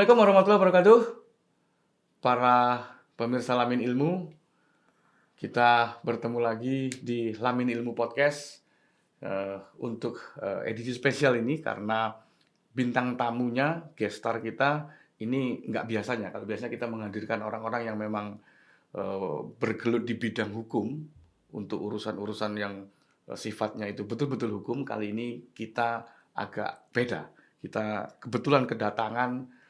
Assalamualaikum warahmatullahi wabarakatuh. Para pemirsa Lamin Ilmu, kita bertemu lagi di Lamin Ilmu Podcast untuk edisi spesial ini karena bintang tamunya, guest star kita ini nggak biasanya. Kalau biasanya kita menghadirkan orang-orang yang memang bergelut di bidang hukum untuk urusan-urusan yang sifatnya itu betul-betul hukum. Kali ini kita agak beda. Kita kebetulan kedatangan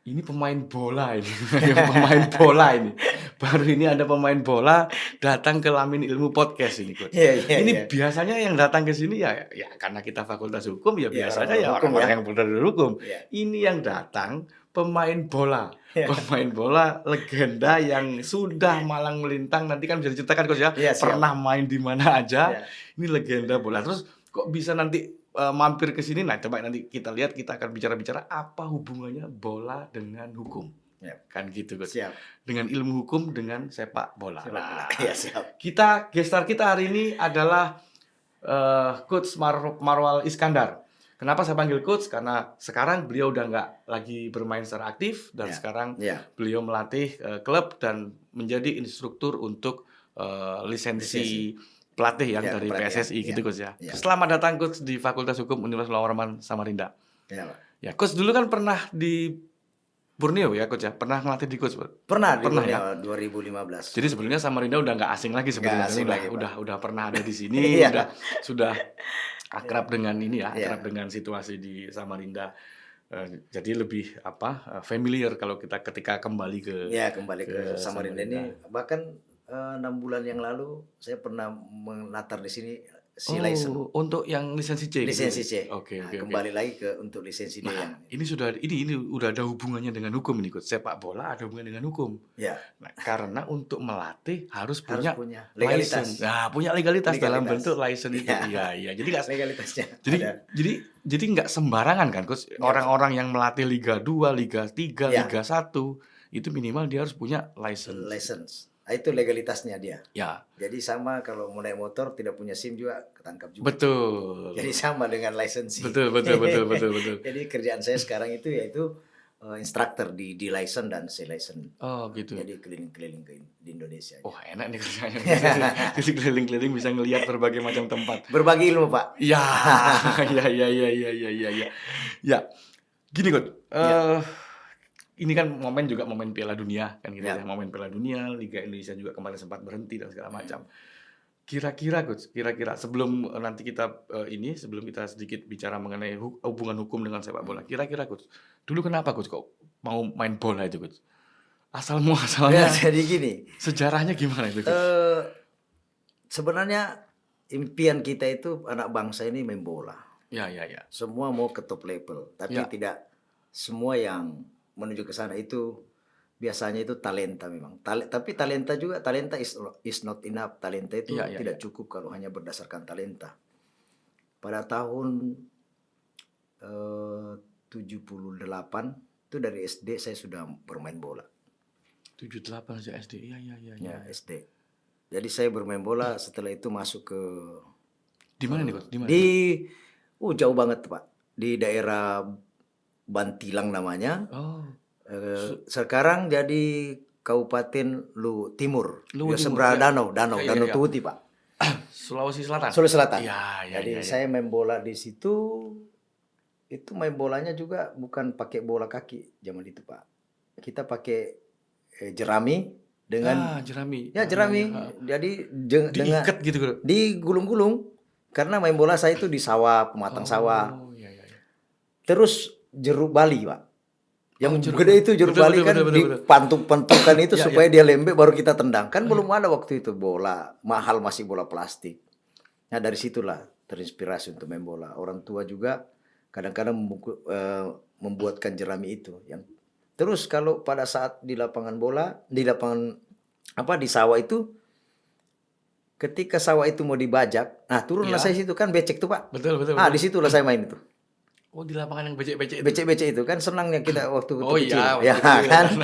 ini pemain bola ini, pemain bola ini. Baru ini ada pemain bola datang ke Lamin Ilmu Podcast ini, Coach. Ini biasanya yang datang ke sini ya karena kita fakultas hukum ya biasanya ya orang-orang yang belajar hukum. Ini yang datang pemain bola. Pemain bola legenda yang sudah malang melintang, nanti kan bisa diceritakan Coach ya. Pernah main di mana aja. Ini legenda bola. Terus kok bisa nanti mampir ke sini? Nah, coba nanti kita lihat, kita akan bicara-bicara apa hubungannya bola dengan hukum. Kan gitu, Coach. Dengan ilmu hukum dengan sepak bola. Nah, kita guest star kita hari ini adalah Coach Marwal Iskandar. Kenapa saya panggil Coach? Karena sekarang beliau udah nggak lagi bermain secara aktif dan sekarang beliau melatih klub dan menjadi instruktur untuk lisensi pelatih yang dari PSSI gitu Coach ya. Selamat datang Coach di Fakultas Hukum Universitas Muhammad Rahman Samarinda. Ya Coach, dulu kan pernah di Borneo ya Coach ya. Pernah ngelatih di Coach? Pernah ya 2015. Jadi sebelumnya Samarinda udah nggak asing lagi sebetulnya. Udah pernah ada di sini, sudah akrab dengan ini ya, akrab dengan situasi di Samarinda. Jadi lebih familiar kalau kita ketika kembali ke Samarinda ini. Bahkan 6 bulan yang lalu saya pernah menatar di sini license. Untuk yang lisensi C. Lisensi C. Oke. Kembali lagi untuk lisensi D yang. Ini udah ada hubungannya dengan hukum ini, Coach. Sepak bola ada hubungan dengan hukum. Nah, karena untuk melatih harus punya legalitas. Nah, punya legalitas dalam bentuk license itu. Iya. Jadi nggak legalitasnya. Jadi nggak sembarangan kan, Coach. Orang-orang yang melatih Liga 2, Liga 3, Liga 1 itu minimal dia harus punya license. Itu legalitasnya dia. Ya. Jadi sama kalau mau naik motor tidak punya SIM juga ketangkap juga. Betul. Jadi sama dengan lisensi. Betul. Jadi kerjaan saya sekarang itu yaitu instruktur di license dan C-license. Oh, gitu. Jadi keliling-keliling di Indonesia. Oh, enak nih kerjanya. Jadi keliling-keliling bisa ngelihat berbagai macam tempat. Berbagi ilmu, Pak. Iya. Ya. Gini, Coach. Ini kan momen Piala Dunia kan gitu ya. Momen Piala Dunia, Liga Indonesia juga kemarin sempat berhenti dan segala macam. Kira-kira sebelum nanti kita sebelum kita sedikit bicara mengenai hubungan hukum dengan sepak bola. Kira-kira Coach, dulu kenapa Coach kok mau main bola itu Coach? Asalnya. Jadi gini. Sejarahnya gimana itu Coach? Sebenarnya impian kita itu anak bangsa ini main bola. Ya. Semua mau ke top level, tapi tidak semua yang menuju ke sana itu biasanya itu talenta memang. Tapi talenta is not enough. Talenta itu tidak cukup kalau hanya berdasarkan talenta. Pada tahun 78 itu dari SD saya sudah bermain bola. 78 aja SD. Iya. SD. Jadi saya bermain bola, setelah itu masuk ke di mana nih Coach? Jauh banget Pak. Di daerah Bantilang namanya. Sekarang jadi Kabupaten Timur. Seberang Danau Tuti, Pak. Sulawesi Selatan. Iya. Jadi saya main bola di situ. Itu main bolanya juga bukan pakai bola kaki zaman itu, Pak. Kita pakai jerami dengan jerami. Ya, jerami. Jadi diikat gitu. Digulung-gulung. Karena main bola saya itu di sawah, pematang sawah. Iya. Terus jeruk Bali, Pak. Yang gede itu jeruk Bali kan dipantuk-pantukan itu supaya dia lembek baru kita tendang. Kan belum ada waktu itu bola. Mahal masih bola plastik. Nah dari situlah terinspirasi untuk main bola. Orang tua juga kadang-kadang membuatkan jerami itu. Terus kalau pada saat di lapangan bola, di sawah itu, ketika sawah itu mau dibajak, turunlah saya situ kan becek tuh Pak. Betul. Di situlah saya main itu. Oh, di lapangan yang becek-becek itu. Becek-becek itu kan senangnya kita waktu kecil. Kan?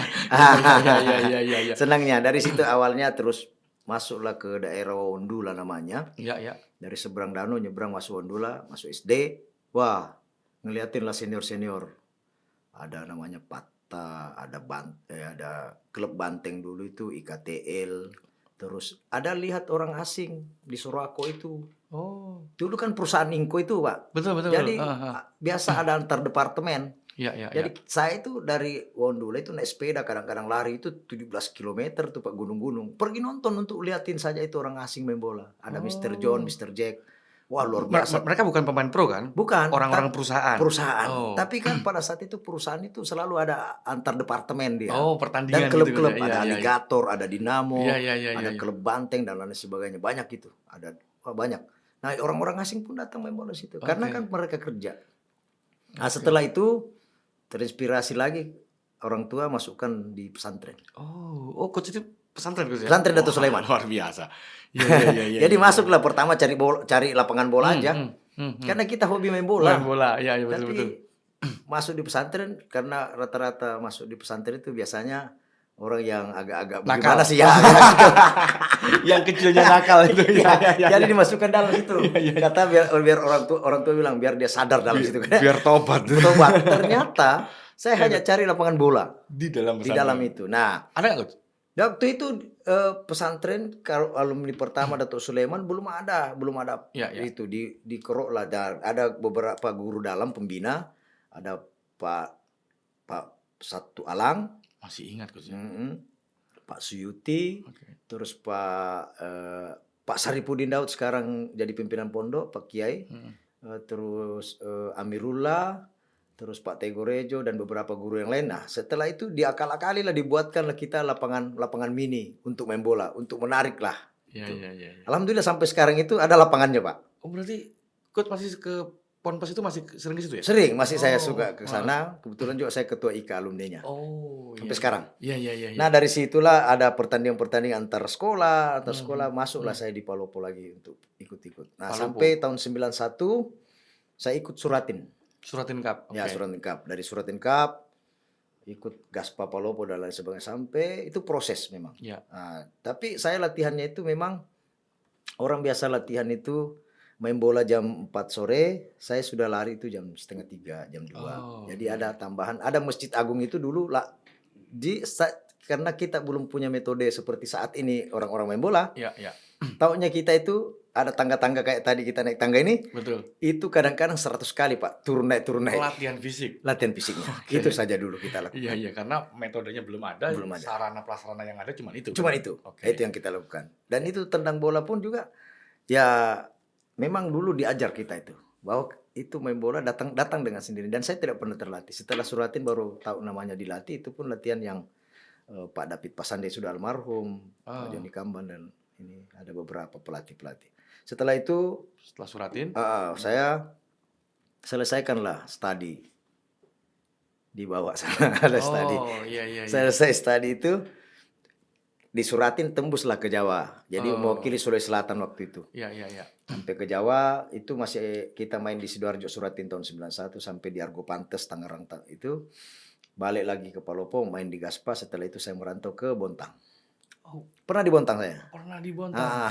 Iya. Senangnya dari situ awalnya, terus masuklah ke daerah Wondula namanya. Iya. Dari seberang danau nyebrang masuk Wondula, masuk SD. Wah, ngeliatin lah senior-senior. Ada namanya Jakarta, ada klub banteng dulu itu IKTL, terus ada lihat orang asing di Sorako itu. Oh, Dulu kan perusahaan Inco itu, Pak. betul betul. Jadi Heeh. biasa ada antar departemen. Iya iya iya. Jadi saya itu dari Wondula itu naik sepeda, kadang-kadang lari itu 17 kilometer tuh Pak, gunung-gunung. Pergi nonton untuk liatin saja itu orang asing main bola. Ada Mr. John, Oh. Mr. Jack. Wah, luar biasa. Mereka bukan pemain pro kan? Bukan. Orang-orang perusahaan. Perusahaan. Oh. Tapi kan pada saat itu perusahaan itu selalu ada antar departemen dia. Oh, pertandingan Dan klub-klub gitu. ada Alligator, ada Dinamo, Iya. ada klub banteng dan lain sebagainya. Banyak itu. Banyak. Nah, orang-orang asing pun datang main bola situ. Karena kan mereka kerja. Nah, setelah itu terinspirasi lagi, orang tua masukkan di pesantren. Oh, coach itu pesantren coach ya? Pesantren Dato' Sulaiman. Luar biasa. Iya. Jadi masuklah pertama cari lapangan bola aja. Karena kita hobi main bola. Main bola, iya betul. Tapi masuk di pesantren karena rata-rata masuk di pesantren itu biasanya orang yang agak-agak bagaimana sih ya? Yang kecilnya nakal itu. Jadi dimasukkan dalam situ. Kata biar orang tua bilang biar dia sadar dalam situ. Biar tobat. Ternyata saya hanya cari lapangan bola di dalam itu. Nah, ada nggak coach? waktu itu pesantren kalau alumni pertama Dato' Sulaiman belum ada itu di Kerok lah. Ada beberapa guru dalam pembina, ada Pak Satu Alang, masih ingat coach ya? Pak Suyuti, terus Pak Saripudin Daud sekarang jadi pimpinan pondok, Pak Kiai, terus Amirullah, terus Pak Tegorejo dan beberapa guru yang lain. Nah, setelah itu diakal-akali lah, dibuatkanlah kita lapangan mini untuk main bola, untuk menarik lah. Iya. Alhamdulillah sampai sekarang itu ada lapangannya, Pak. Oh, berarti coach masih ke Ponpes itu masih sering ke situ ya? Sering, masih saya suka ke sana. Kebetulan juga saya ketua IKA alumninya. Oh, sampai sekarang. Iya. Nah, dari situlah ada pertandingan-pertandingan antar sekolah, masuklah saya di Palopo lagi untuk ikut-ikut. Nah, sampai tahun 91 saya ikut Suratin Cup. Ya, Suratin Cup. Dari Suratin Cup ikut Gaspa Palopo dan lain sebagainya sampai itu proses memang. Ya. Nah, tapi saya latihannya itu memang orang biasa latihan itu main bola jam 4 sore, saya sudah lari itu jam 2:30, jam 2. Jadi ada tambahan, ada Masjid Agung itu dulu lah karena kita belum punya metode seperti saat ini orang-orang main bola. Iya. Taunya kita itu ada tangga-tangga kayak tadi kita naik tangga ini. Betul. Itu kadang-kadang 100 kali, Pak. Turun naik. Latihan fisiknya. Itu saja dulu kita lakukan. Iya, karena metodenya belum ada. Sarana prasarana yang ada cuma itu. Itu yang kita lakukan. Dan itu tendang bola pun juga ya memang dulu diajar kita itu bahwa itu main bola datang dengan sendiri, dan saya tidak pernah terlatih. Setelah Suratin baru tahu namanya dilatih. Itu pun latihan yang Pak David Pasande sudah almarhum, Pak Joni Kamban, dan ini ada beberapa pelatih. Setelah Suratin, saya selesaikanlah studi di bawah sana. Ada studi. Iya. Selesai studi itu di Suratin tembuslah ke Jawa. Jadi mewakili Sulawesi Selatan waktu itu. Iya. Sampai ke Jawa itu masih kita main di Sidoarjo Suratin tahun 91 sampai di Argo Pantes Tangerang itu. Balik lagi ke Palopo main di Gaspa. Setelah itu saya merantau ke Bontang. Pernah di Bontang saya. Pernah di Bontang.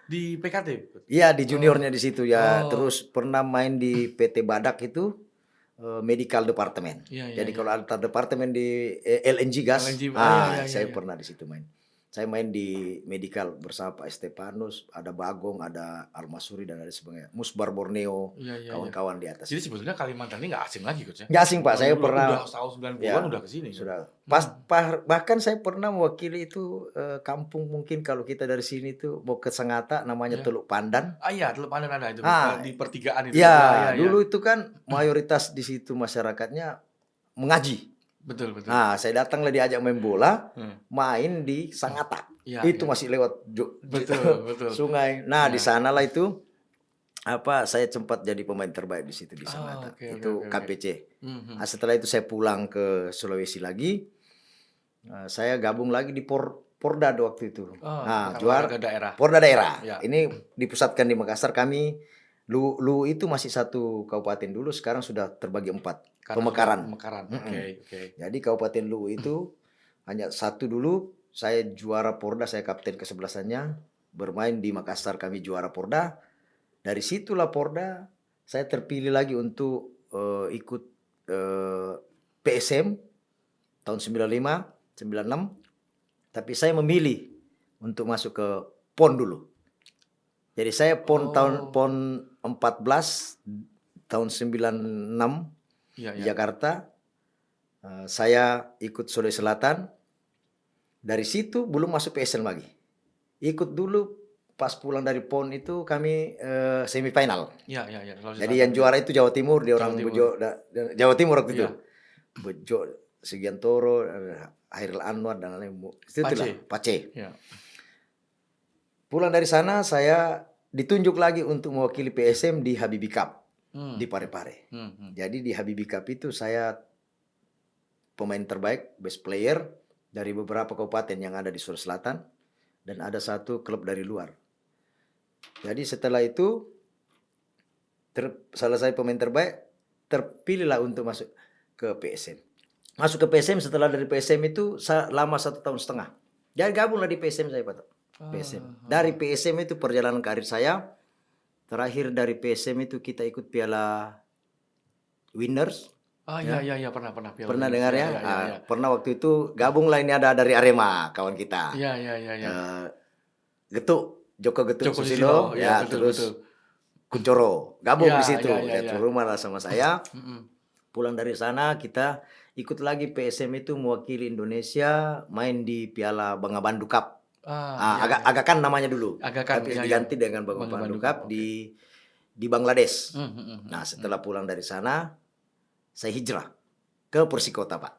Di PKT. Iya, di juniornya di situ ya. Terus pernah main di PT Badak itu medical department. Jadi kalau antar departemen di LNG gas, saya pernah di situ main. Saya main di medical bersama Pak Estepanus, ada Bagong, ada Almasuri dan ada sebagainya. Musbar Borneo, kawan-kawan di atas. Jadi sebetulnya Kalimantan ini nggak asing lagi, coach ya? Nggak asing, Pak. Saya pernah. Udah tahun 90-an udah kesini. Sudah. Bahkan saya pernah mewakili itu kampung, mungkin kalau kita dari sini tuh mau ke Sangatta namanya Teluk Pandan. Iya, Teluk Pandan ada itu di pertigaan itu. Dulu itu kan mayoritas di situ masyarakatnya mengaji. Betul. Nah, saya datanglah diajak main bola, main di Sangatta. Itu masih lewat betul. sungai. Nah, di sanalah itu saya sempat jadi pemain terbaik di situ di Sangatta. Itu KPC. Nah, setelah itu saya pulang ke Sulawesi lagi. Saya gabung lagi di Porda waktu itu. Juara daerah. Porda daerah. Ini dipusatkan di Makassar. Kami Lu itu masih satu kabupaten dulu, sekarang sudah terbagi 4. Pemekaran. Oke. Jadi kabupaten Luwu itu hanya satu dulu. Saya juara Porda, saya kapten kesebelasannya. Bermain di Makassar, kami juara Porda. Dari situlah Porda saya terpilih lagi untuk ikut PSM tahun 95, 96. Tapi saya memilih untuk masuk ke PON dulu. Jadi saya PON PON 14 tahun 96 Iya, di iya. Jakarta. Saya ikut Sulawesi Selatan. Dari situ belum masuk PSM lagi. Ikut dulu pas pulang dari PON itu kami semifinal. Iya, iya, iya. Sulawesi Jadi Selatan, yang juara itu Jawa Timur, dia Jawa orang Timur. Bejo, Jawa Timur waktu itu. Iya. Bejo, Sugiantoro, Hairil Anwar dan lain-lain. Itulah, Pace. Iya. Pulang dari sana saya ditunjuk lagi untuk mewakili PSM di Habibie Cup di Parepare. Jadi di Habibie Cup itu saya pemain terbaik, best player dari beberapa kabupaten yang ada di Sulawesi Selatan dan ada satu klub dari luar. Jadi setelah itu selesai pemain terbaik, terpilihlah untuk masuk ke PSM. Masuk ke PSM, setelah dari PSM itu lama 1,5 tahun. Jadi gabunglah di PSM saya, Pak. PSM. Dari PSM itu perjalanan karir saya. Terakhir dari PSM itu kita ikut Piala Winners. Iya, pernah Piala Pernah Winners. dengar ya? Iya. Pernah waktu itu gabunglah, ini ada dari Arema kawan kita. Iya. Getuk, Joko Joko Susilo, ya, terus betul. Kuncoro, gabung Ya, di situ. ya. Rumah lah sama saya. Pulang dari sana kita ikut lagi PSM itu mewakili Indonesia main di Piala Bangabandu Cup. Agakan namanya dulu. Tapi diganti dengan Bangabandu Cup di Bangladesh. Nah, setelah pulang dari sana saya hijrah ke Persikota, Pak.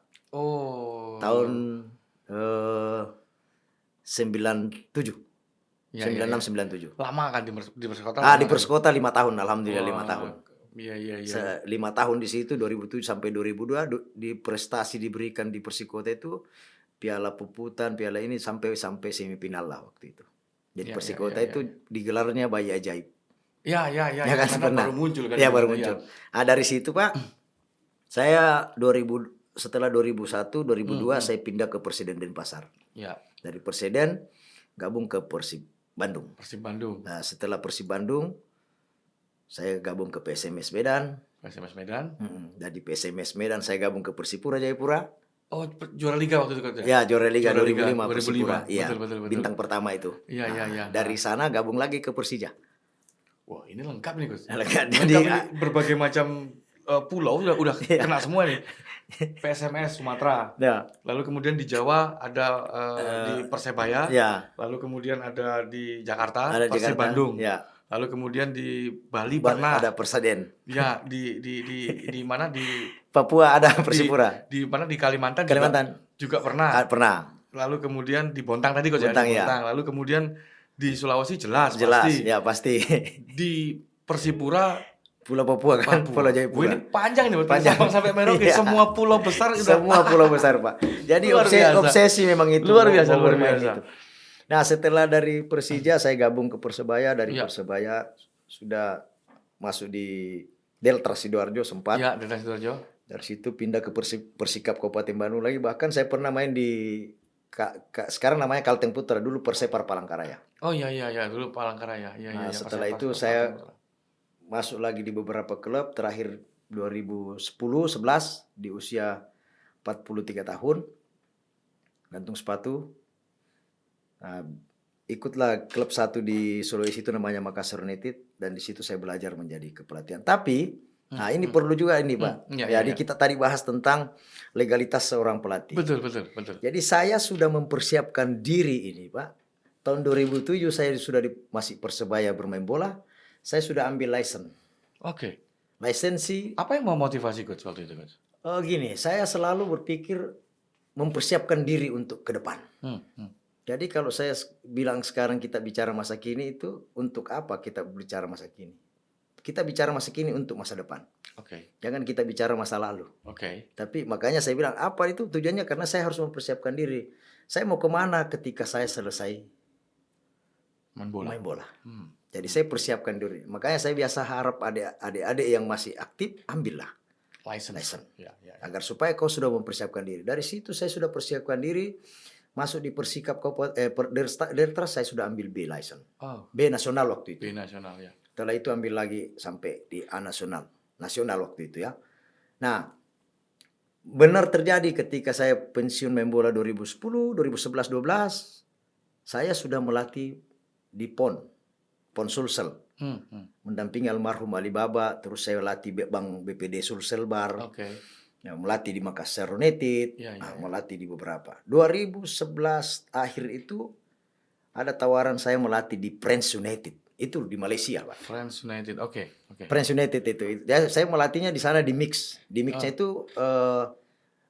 Tahun 97. 96-97. Lama kan di Persikota? Di Persikota 5 tahun, alhamdulillah 5 tahun. Iya. 5 tahun di situ 2007 sampai 2002 di prestasi diberikan di Persikota itu Piala Puputan, Piala ini sampai semifinal lah waktu itu. Jadi Persikota itu digelarnya Bayi Ajaib. Iya. Kan pernah. Baru muncul kan. Iya, baru muncul. Dari situ, Pak, saya setelah 2001, 2002 saya pindah ke Persiden Denpasar. Iya. Dari Persiden gabung ke Persib Bandung. Nah, setelah Persib Bandung saya gabung ke PSMS Medan. Dari PSMS Medan saya gabung ke Persipura Jayapura. Juara Liga waktu itu kan? Ya, juara Liga 2005 Persipura. Iya. Betul. Bintang pertama itu. Iya. Dari sana gabung lagi ke Persija. Wah, ini lengkap nih, Gus. Lengkap Jadi berbagai macam pulau udah kena semua nih. PSMS Sumatera. Ya. Lalu kemudian di Jawa ada di Persebaya. Ya. Lalu kemudian ada di Jakarta, Ada Persib Bandung. Ya. Lalu kemudian di Bali pernah. Ada Perseden. Ya, di mana di Papua ada Persipura. Di mana di Kalimantan juga pernah. Pernah. Lalu kemudian di Bontang tadi kok Bontang, di Bontang. ya. Lalu kemudian di Sulawesi jelas pasti. Ya, pasti. Di Persipura Pulau Papua kan, Pulau Jayapura. Ini panjang nih, Sabang sampai Merauke, semua pulau besar. Semua pulau besar, Pak. Jadi obsesi memang itu. Luar biasa. Itu. Nah, setelah dari Persija saya gabung ke Persebaya. Dari Persebaya sudah masuk di Delta Sidoarjo sempat. Iya, Delta Sidoarjo. Dari situ pindah ke Persikap Kabupaten Bandung lagi. Bahkan saya pernah main di sekarang namanya Kalteng Putra, dulu Persepar Palangkaraya. Iya, dulu Palangkaraya. Iya. Setelah itu saya masuk lagi di beberapa klub, terakhir 2010-11 di usia 43 tahun. Gantung sepatu. Ikutlah klub satu di Sulawesi itu namanya Makassar United, dan di situ saya belajar menjadi kepelatihan. Tapi ini perlu juga ini, Pak. Jadi kita tadi bahas tentang legalitas seorang pelatih. Betul. Jadi saya sudah mempersiapkan diri ini, Pak. Tahun 2007 saya sudah masih Persebaya bermain bola. Saya sudah ambil license. Oke. Lisensi. Apa yang memotivasi Coach waktu itu, Coach? Gini, saya selalu berpikir mempersiapkan diri untuk ke depan. Jadi kalau saya bilang sekarang kita bicara masa kini, itu untuk apa kita bicara masa kini? Kita bicara masa kini untuk masa depan. Jangan kita bicara masa lalu. Tapi makanya saya bilang apa itu tujuannya, karena saya harus mempersiapkan diri. Saya mau kemana ketika saya selesai main bola. Jadi saya persiapkan diri. Makanya saya biasa harap adik-adik yang masih aktif, ambillah license. Agar supaya kau sudah mempersiapkan diri. Dari situ saya sudah persiapkan diri. Masuk di Persikap Delta saya sudah ambil B license. B nasional waktu itu. B nasional, ya. Setelah itu ambil lagi sampai di A nasional waktu itu, ya. Nah, benar terjadi ketika saya pensiun main bola 2010, 2011, 12, saya sudah melatih di PON Sulsel, mendampingi almarhum Ali Baba, terus saya latih Bang BPD Sulsel Bar, ya, melatih di Makassar United, melatih di beberapa. 2011 akhir itu ada tawaran saya melatih di Friends United, itu di Malaysia, Pak. Friends United, oke. Friends United itu, ya, saya melatihnya di sana di mixnya itu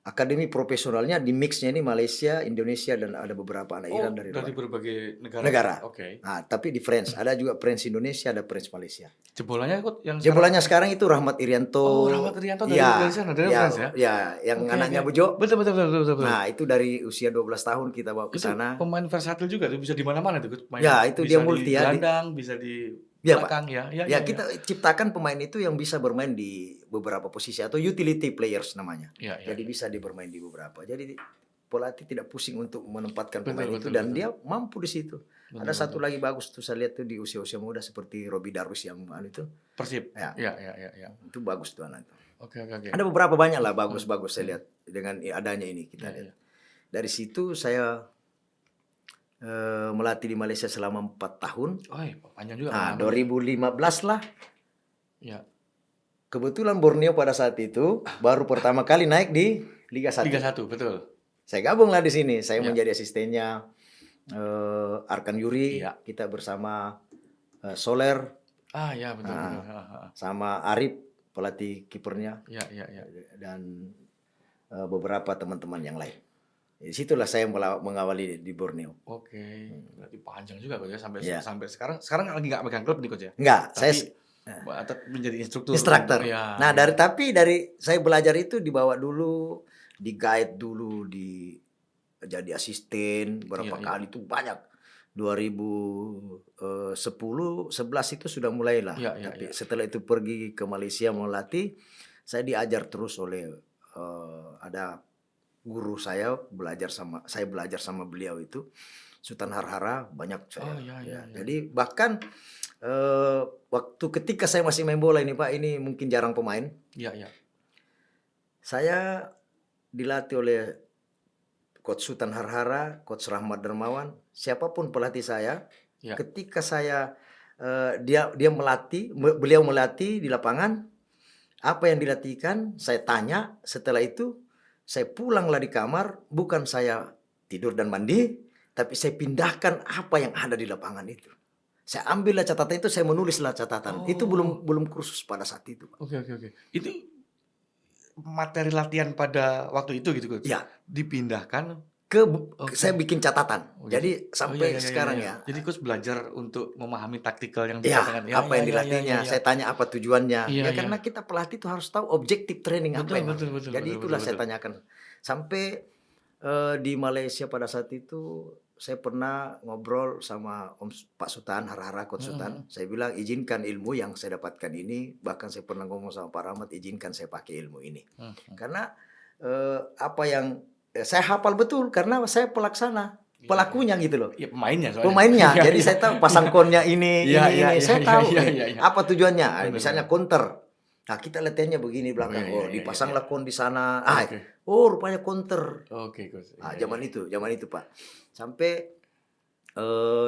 akademi profesionalnya di mixnya ini Malaysia, Indonesia dan ada beberapa anak Iran dari luar. Dari berbagai Negara. Oke. Nah, tapi di Friends ada juga Friends Indonesia, ada Friends Malaysia. Jebolannya ikut yang Jebolannya sekarang itu Rahmat Irianto. Oh, Rahmat Irianto dari sana, dari Friends ya? Ya, yang anaknya Bejo. Betul. Nah, itu dari usia 12 tahun kita bawa ke sana. Itu pemain versatil juga tuh, bisa di mana-mana tuh. Ya, itu dia multi ya. Bisa di gelandang, bisa di ya, belakang Pak. Ya, kita ciptakan pemain itu yang bisa bermain di beberapa posisi atau utility players namanya. Jadi bisa bermain di beberapa. Jadi pelatih tidak pusing untuk menempatkan pemain itu dan dia mampu di situ. Ada satu lagi bagus tuh saya lihat tuh di usia-usia muda seperti Robi Darwis yang itu. Persib. Ya. Itu bagus tuh anak itu. Oke. Ada beberapa banyak lah bagus-bagus saya lihat dengan adanya ini kita lihat. Dari situ saya melatih di Malaysia selama 4 tahun. Panjang juga. Nah, 2015 lah. Ya. Kebetulan Borneo pada saat itu baru pertama kali naik di Liga 1. Liga 1, betul. Saya gabung lah di sini. Saya menjadi asistennya Arkan Yuri. Kita bersama Soler. Betul. Sama Arif, pelatih kipernya. Ya. Dan beberapa teman-teman yang lain. Di situlah saya mengawali di Borneo. Oke, berarti panjang juga Coach ya sampai sekarang. Sekarang lagi nggak megang klub nih Coach ya? Enggak, saya menjadi instruktur. Nah, dari saya belajar itu dibawa dulu, di guide dulu, jadi asisten berapa kali itu banyak. 2010, 11 itu sudah mulailah. Tapi setelah itu pergi ke Malaysia melatih, saya diajar terus oleh ada guru saya belajar sama beliau itu Sultan Harhara banyak saya. Jadi bahkan waktu ketika saya masih main bola ini Pak, ini mungkin jarang pemain. Saya dilatih oleh Coach Sultan Harhara, Coach Rahmat Dermawan, siapapun pelatih saya. Ketika saya beliau melatih di lapangan, apa yang dilatihkan saya tanya, setelah itu saya pulanglah di kamar, bukan saya tidur dan mandi, tapi saya pindahkan apa yang ada di lapangan itu. Saya ambillah catatan itu, saya menulislah catatan. Itu belum kursus pada saat itu. Oke. Itu materi latihan pada waktu itu gitu Coach? Ya. Dipindahkan saya bikin catatan. Jadi sampai sekarang ya. Jadi Coach belajar untuk memahami taktikal yang dikatakan. Apa yang dilatihnya. Saya tanya apa tujuannya. Karena kita pelatih itu harus tahu objektif training apa yang. Jadi itulah saya tanyakan. Sampai di Malaysia pada saat itu saya pernah ngobrol sama Pak Sultan Harhara, Coach Sultan. Saya bilang izinkan ilmu yang saya dapatkan ini. Bahkan saya pernah ngomong sama Pak Rahmat, izinkan saya pakai ilmu ini. Karena apa yang saya hafal betul karena saya pelaksana, pelakunya gitu loh. Pemainnya. Jadi saya tahu pasang konnya ini. Saya tahu apa tujuannya. Misalnya counter. Nah, kita latihannya begini belakang. Dipasanglah kon di sana. Rupanya counter. Zaman itu Pak. Sampai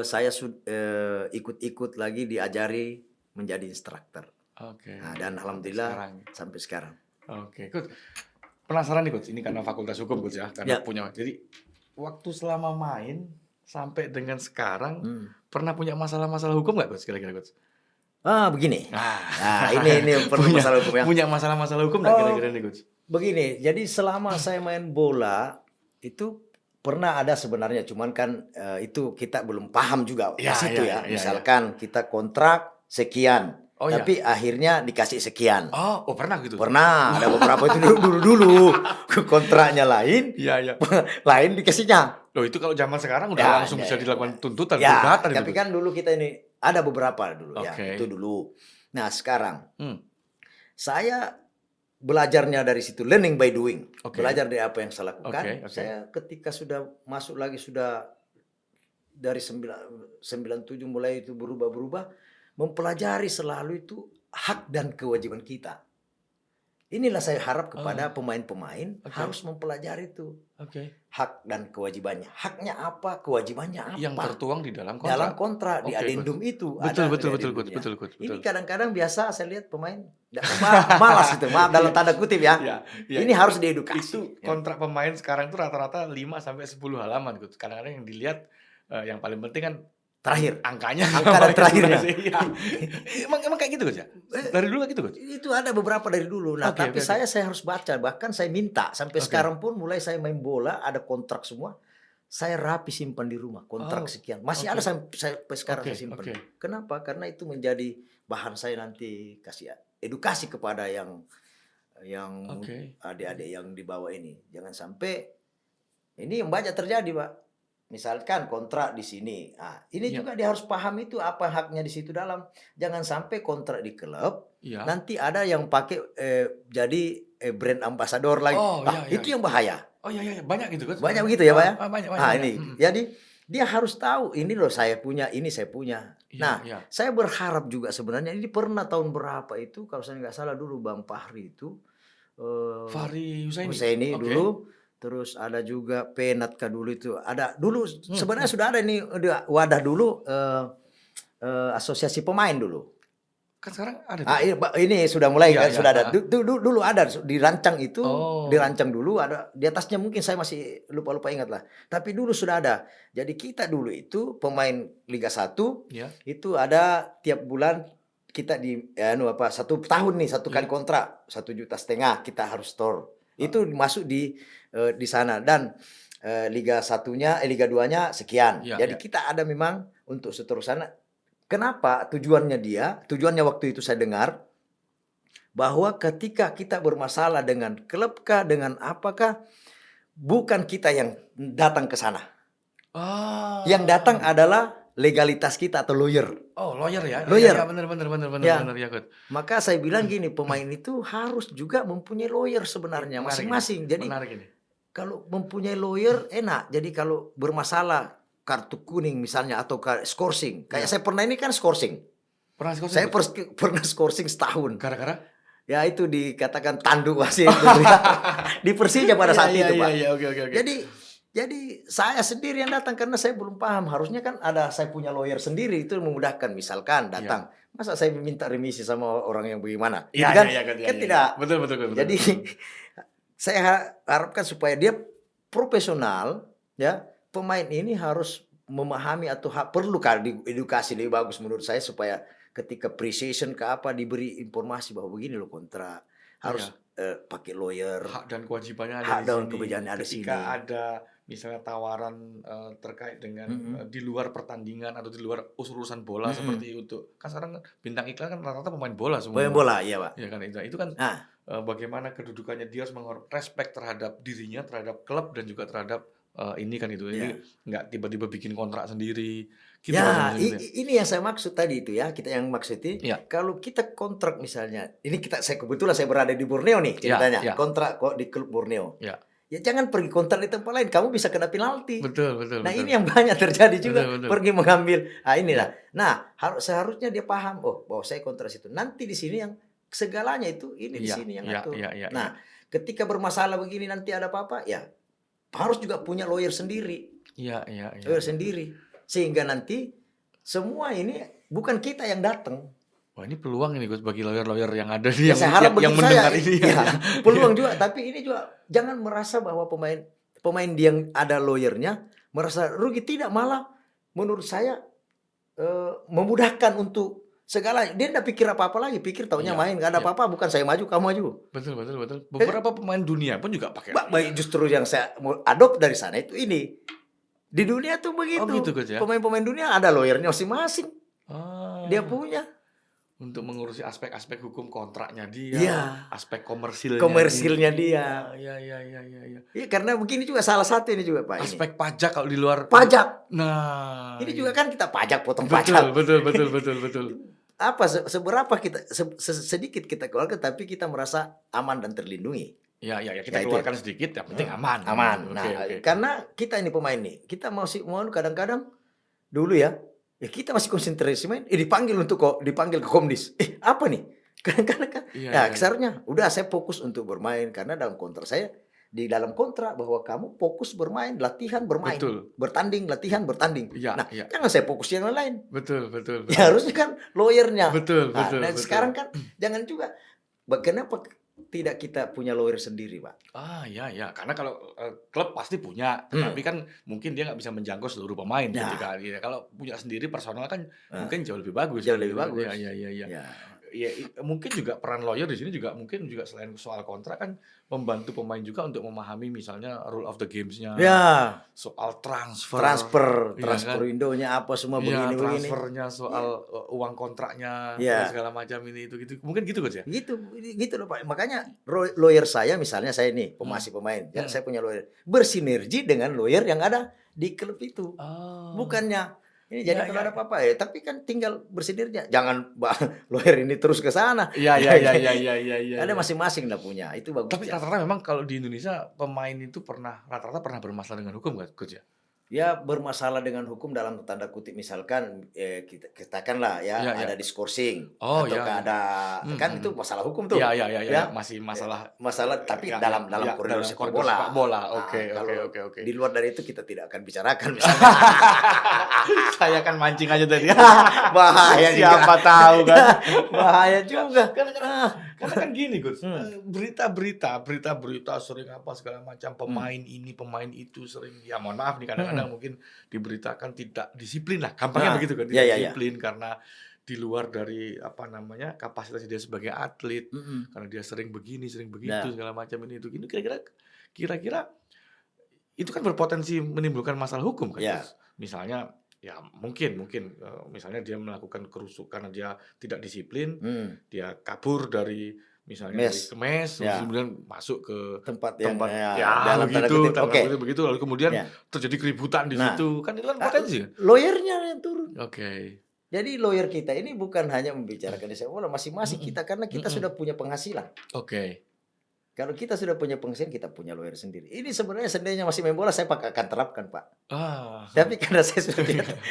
saya ikut-ikut lagi diajari menjadi instruktur. Nah, dan alhamdulillah sampai sekarang. Coach. Penasaran nih Coach, ini karena fakultas hukum Coach ya, karena punya. Jadi waktu selama main sampai dengan sekarang pernah punya masalah-masalah hukum nggak Coach kira-kira Coach? Begini. Ini perlu masalah hukum ya. Punya masalah-masalah hukum nggak kira-kira nih Coach? Begini, jadi selama saya main bola itu pernah ada sebenarnya, cuman kan itu kita belum paham juga di situ ya. Misalkan kita kontrak sekian. Tapi akhirnya dikasih sekian. Pernah gitu? Pernah, ada beberapa itu dulu kontraknya lain, lain dikasihnya. Loh itu kalau zaman sekarang udah langsung bisa dilakukan tuntutan, gugatan. Tapi kan dulu kita ini ada beberapa dulu itu dulu. Nah sekarang saya belajarnya dari situ, learning by doing, belajar dari apa yang saya lakukan. Saya ketika sudah masuk lagi sudah dari 97 mulai itu berubah. Mempelajari selalu itu hak dan kewajiban kita. Inilah saya harap kepada pemain-pemain Oke. harus mempelajari itu Oke. hak dan kewajibannya. Haknya apa, kewajibannya apa. Yang tertuang di dalam kontrak. Dalam kontrak di Oke, adendum itu Betul, ada betul, di betul, Coach. adendumnya. Betul, Coach. Ini Betul. kadang-kadang biasa saya lihat pemain malas itu, maaf dalam tanda kutip ya. Ya, ya. Ini harus diedukasi. Itu ya. kontrak pemain sekarang tuh rata-rata 5 sampai 10 halaman, Coach. Kadang-kadang yang dilihat yang paling penting kan Terakhir. angkanya, Angka dan terakhirnya. Iya. emang kayak gitu, Coach ya? Dari dulu kayak gitu, Coach? Itu ada beberapa dari dulu. Nah, Oke, tapi oke, saya harus baca. Bahkan saya minta sampai Oke. sekarang pun mulai saya main bola ada kontrak semua. Saya rapi simpan di rumah kontrak sekian. Masih oke. ada sampai sekarang Oke, saya simpan. oke. Kenapa? Karena itu menjadi bahan saya nanti kasih edukasi kepada yang Oke. adik-adik yang di bawah ini. Jangan sampai ini yang banyak terjadi, Pak. Misalkan kontrak di sini. Nah, ini Iya. juga dia harus paham itu apa haknya di situ dalam. Jangan sampai kontrak di klub Iya. nanti ada yang pakai jadi brand ambassador lagi. Oh, iya, Itu iya. yang bahaya. Oh iya, banyak gitu, Coach. Banyak begitu ya, Pak ya? Banyak. Nah, ini. Jadi dia harus tahu ini loh saya punya, ini saya punya. Iya, Nah, iya. saya berharap juga sebenarnya ini pernah tahun berapa itu kalau saya nggak salah dulu Bang Fahri itu Fahri Husaini. Husaini Oke. dulu, terus ada juga Penatka dulu itu. Ada dulu sebenarnya sudah ada ini wadah dulu asosiasi pemain dulu. Kan sekarang ada tuh. Ini sudah mulai Iya, kan iya. sudah ada. Dulu ada dirancang itu, Oh. dirancang dulu ada di atasnya mungkin saya masih lupa ingat lah. Tapi dulu sudah ada. Jadi kita dulu itu pemain Liga 1 Iya. itu ada tiap bulan kita di 1 tahun nih satu kali kontrak 1,5 juta kita harus store. Itu masuk di sana dan Liga 1-nya Liga 2-nya sekian. Iya, Jadi iya. kita ada memang untuk seterusnya. Kenapa? Tujuannya waktu itu saya dengar bahwa ketika kita bermasalah dengan klub kah, dengan apakah, bukan kita yang datang ke sana. Ah. Yang datang adalah legalitas kita atau lawyer. Oh, lawyer ya? Lawyer. Iya, benar Ya. ya, Coach. Maka saya bilang gini, pemain itu harus juga mempunyai lawyer sebenarnya Menarik masing-masing. Jadi Menarik ini. kalau mempunyai lawyer enak. Jadi kalau bermasalah kartu kuning misalnya atau skorsing. Kayak saya pernah ini kan skorsing. Pernah skor Saya pernah skorsing setahun. gara-gara Ya itu dikatakan tanduk wasit di Persija pada saat itu, Pak. Iya, oke. Jadi saya sendiri yang datang karena saya belum paham. Harusnya kan ada saya punya lawyer sendiri itu memudahkan. Misalkan datang, masa saya minta remisi sama orang yang bagaimana? Iya, kan? iya, Kan tidak. Betul. Jadi saya harapkan supaya dia profesional, ya pemain ini harus memahami atau perlu kali edukasi lebih bagus menurut saya supaya ketika pre-season ke apa diberi informasi bahwa begini loh kontrak harus pakai lawyer. Hak dan kewajibannya ada Hak di dan sini. kewajibannya ada Ketika sini. ada misalnya tawaran terkait dengan di luar pertandingan atau di luar urusan bola seperti itu. Kan sekarang bintang iklan kan rata-rata pemain bola semua. Pemain bola, iya, Pak. Ya kan itu kan bagaimana kedudukannya dia harus respect terhadap dirinya, terhadap klub dan juga terhadap ini kan itu. Ini nggak tiba-tiba bikin kontrak sendiri. Gitu ya, ini yang saya maksud tadi itu ya. Kita yang maksud itu kalau kita kontrak misalnya, ini saya kebetulan saya berada di Borneo nih ceritanya. Kontrak kok di klub Borneo. Ya jangan pergi kontrak di tempat lain, kamu bisa kena penalti. Betul. Nah, ini yang banyak terjadi juga. Betul. Pergi mengambil. Inilah. Nah, seharusnya dia paham, bahwa saya kontrak situ. Nanti di sini yang segalanya itu ini di sini yang atur. Nah, ketika bermasalah begini nanti ada apa-apa, ya harus juga punya lawyer sendiri. Iya. Lawyer sendiri. Sehingga nanti semua ini bukan kita yang datang. Wah, ini peluang ini Gus bagi lawyer-lawyer yang ada di saya harap yang mendengar saya, ini. Peluang juga, tapi ini juga jangan merasa bahwa pemain yang ada lawyernya merasa rugi, tidak, malah menurut saya memudahkan untuk segala. Dia tidak pikir apa-apa lagi, pikir taunya main, nggak ada apa-apa, bukan saya maju kamu maju. Betul. Beberapa pemain dunia pun juga pakai. Justru yang saya mau adopt dari sana itu ini. Di dunia tuh begitu. Gitu, Coach, ya? Pemain-pemain dunia ada lawyernya masing-masing. Dia punya. Untuk mengurusi aspek-aspek hukum kontraknya dia, aspek komersilnya dia. Iya. Iya, karena begini juga salah satu ini juga, Pak. Aspek pajak kalau di luar pajak. Nah, ini juga kan kita pajak, potong pajak. Betul. Apa seberapa kita sedikit kita keluarkan tapi kita merasa aman dan terlindungi. Ya, kita keluarkan sedikit, yang penting aman. Nah, karena kita ini pemain nih, kita mau kadang-kadang dulu ya kita masih konsentrasi main, dipanggil ke Komdis. Apa nih? Kan. Iya, Nah, iya, iya. seharusnya udah saya fokus untuk bermain karena dalam kontrak saya di dalam kontrak bahwa kamu fokus bermain, latihan, bermain, Betul. bertanding, latihan, bertanding. Iya, Nah, iya. jangan saya fokus yang lain. Betul, betul, Ya betul. harusnya kan lawyernya. Betul, Nah, betul, dan betul. sekarang kan jangan juga. Kenapa tidak kita punya lawyer sendiri, Pak? Ya, ya. Karena kalau klub pasti punya, tetapi kan mungkin dia nggak bisa menjangkau seluruh pemain Nah, ketika dia. Kalau punya sendiri personal kan nah, mungkin jauh lebih bagus jauh kan lebih gitu kan. bagus. Iya, iya, iya, iya. Ya, Ya, mungkin juga peran lawyer di sini juga mungkin juga selain soal kontrak kan membantu pemain juga untuk memahami misalnya rule of the games-nya, ya soal transfer, transfer iya kan? window-nya apa semua Iya, begini-begini. transfernya, Ya, soal uang kontraknya dan ya. segala macam ini itu gitu. Mungkin gitu Coach ya? Gitu, gitu loh Pak. Makanya lawyer saya misalnya saya nih Hmm. masih pemain, ya Hmm. saya punya lawyer bersinergi dengan lawyer yang ada di klub itu. Oh. Bukannya ini Ya, jadi kalau ya, ada apa-apa ya, tapi kan tinggal bersinergi. Jangan lawyer ini terus ke sana. Iya, iya, iya, iya, iya, iya, iya. Ada masing-masing lah punya. Itu bagus. Tapi rata-rata memang kalau di Indonesia pemain itu rata-rata pernah bermasalah dengan hukum nggak, Coach ya? Ya bermasalah dengan hukum dalam tanda kutip misalkan kita katakanlah ya Iya, iya. ada diskorsing Oh, atau iya, iya. ada kan itu masalah hukum tuh. Iya, iya, iya, Ya. iya. Masih masalah Masalah tapi ya, dalam ya, koridor dalam sepak koridor bola. sepak bola. Nah, Oke, kalau oke. di luar dari itu kita tidak akan bicarakan misalnya. Saya kan mancing aja tadi. Bahaya juga. Siapa tahu kan. Bahaya juga. Karena kan gini, Gus. Hmm. Berita-berita sering apa segala macam pemain ini, pemain itu sering ya mohon maaf nih kadang-kadang mungkin diberitakan tidak disiplin lah. Gampangnya Nah, begitu kan, iya, tidak iya, iya. disiplin karena di luar dari apa namanya kapasitas dia sebagai atlet, karena dia sering begini, sering begitu Nah. segala macam ini itu. Ini kira-kira itu kan berpotensi menimbulkan masalah hukum kan, Ya. Gus? Misalnya ya mungkin misalnya dia melakukan kerusukan karena dia tidak disiplin, dia kabur dari misalnya dari kemes, Ya. kemudian masuk ke Tempat yang ya dalam tanda begitu, kutip. begitu lalu kemudian Ya. terjadi keributan di Nah. situ, kan itu kan potensi kan? Lawyernya yang turun. Oke. Jadi lawyer kita ini bukan hanya membicarakan di sepak bola, masing-masing Mm-mm. kita karena kita Mm-mm. sudah punya penghasilan. Oke. Kalau kita sudah punya penghasilan, kita punya lawyer sendiri. Ini sebenarnya seandainya masih main bola, saya akan terapkan, Pak. Tapi karena saya sudah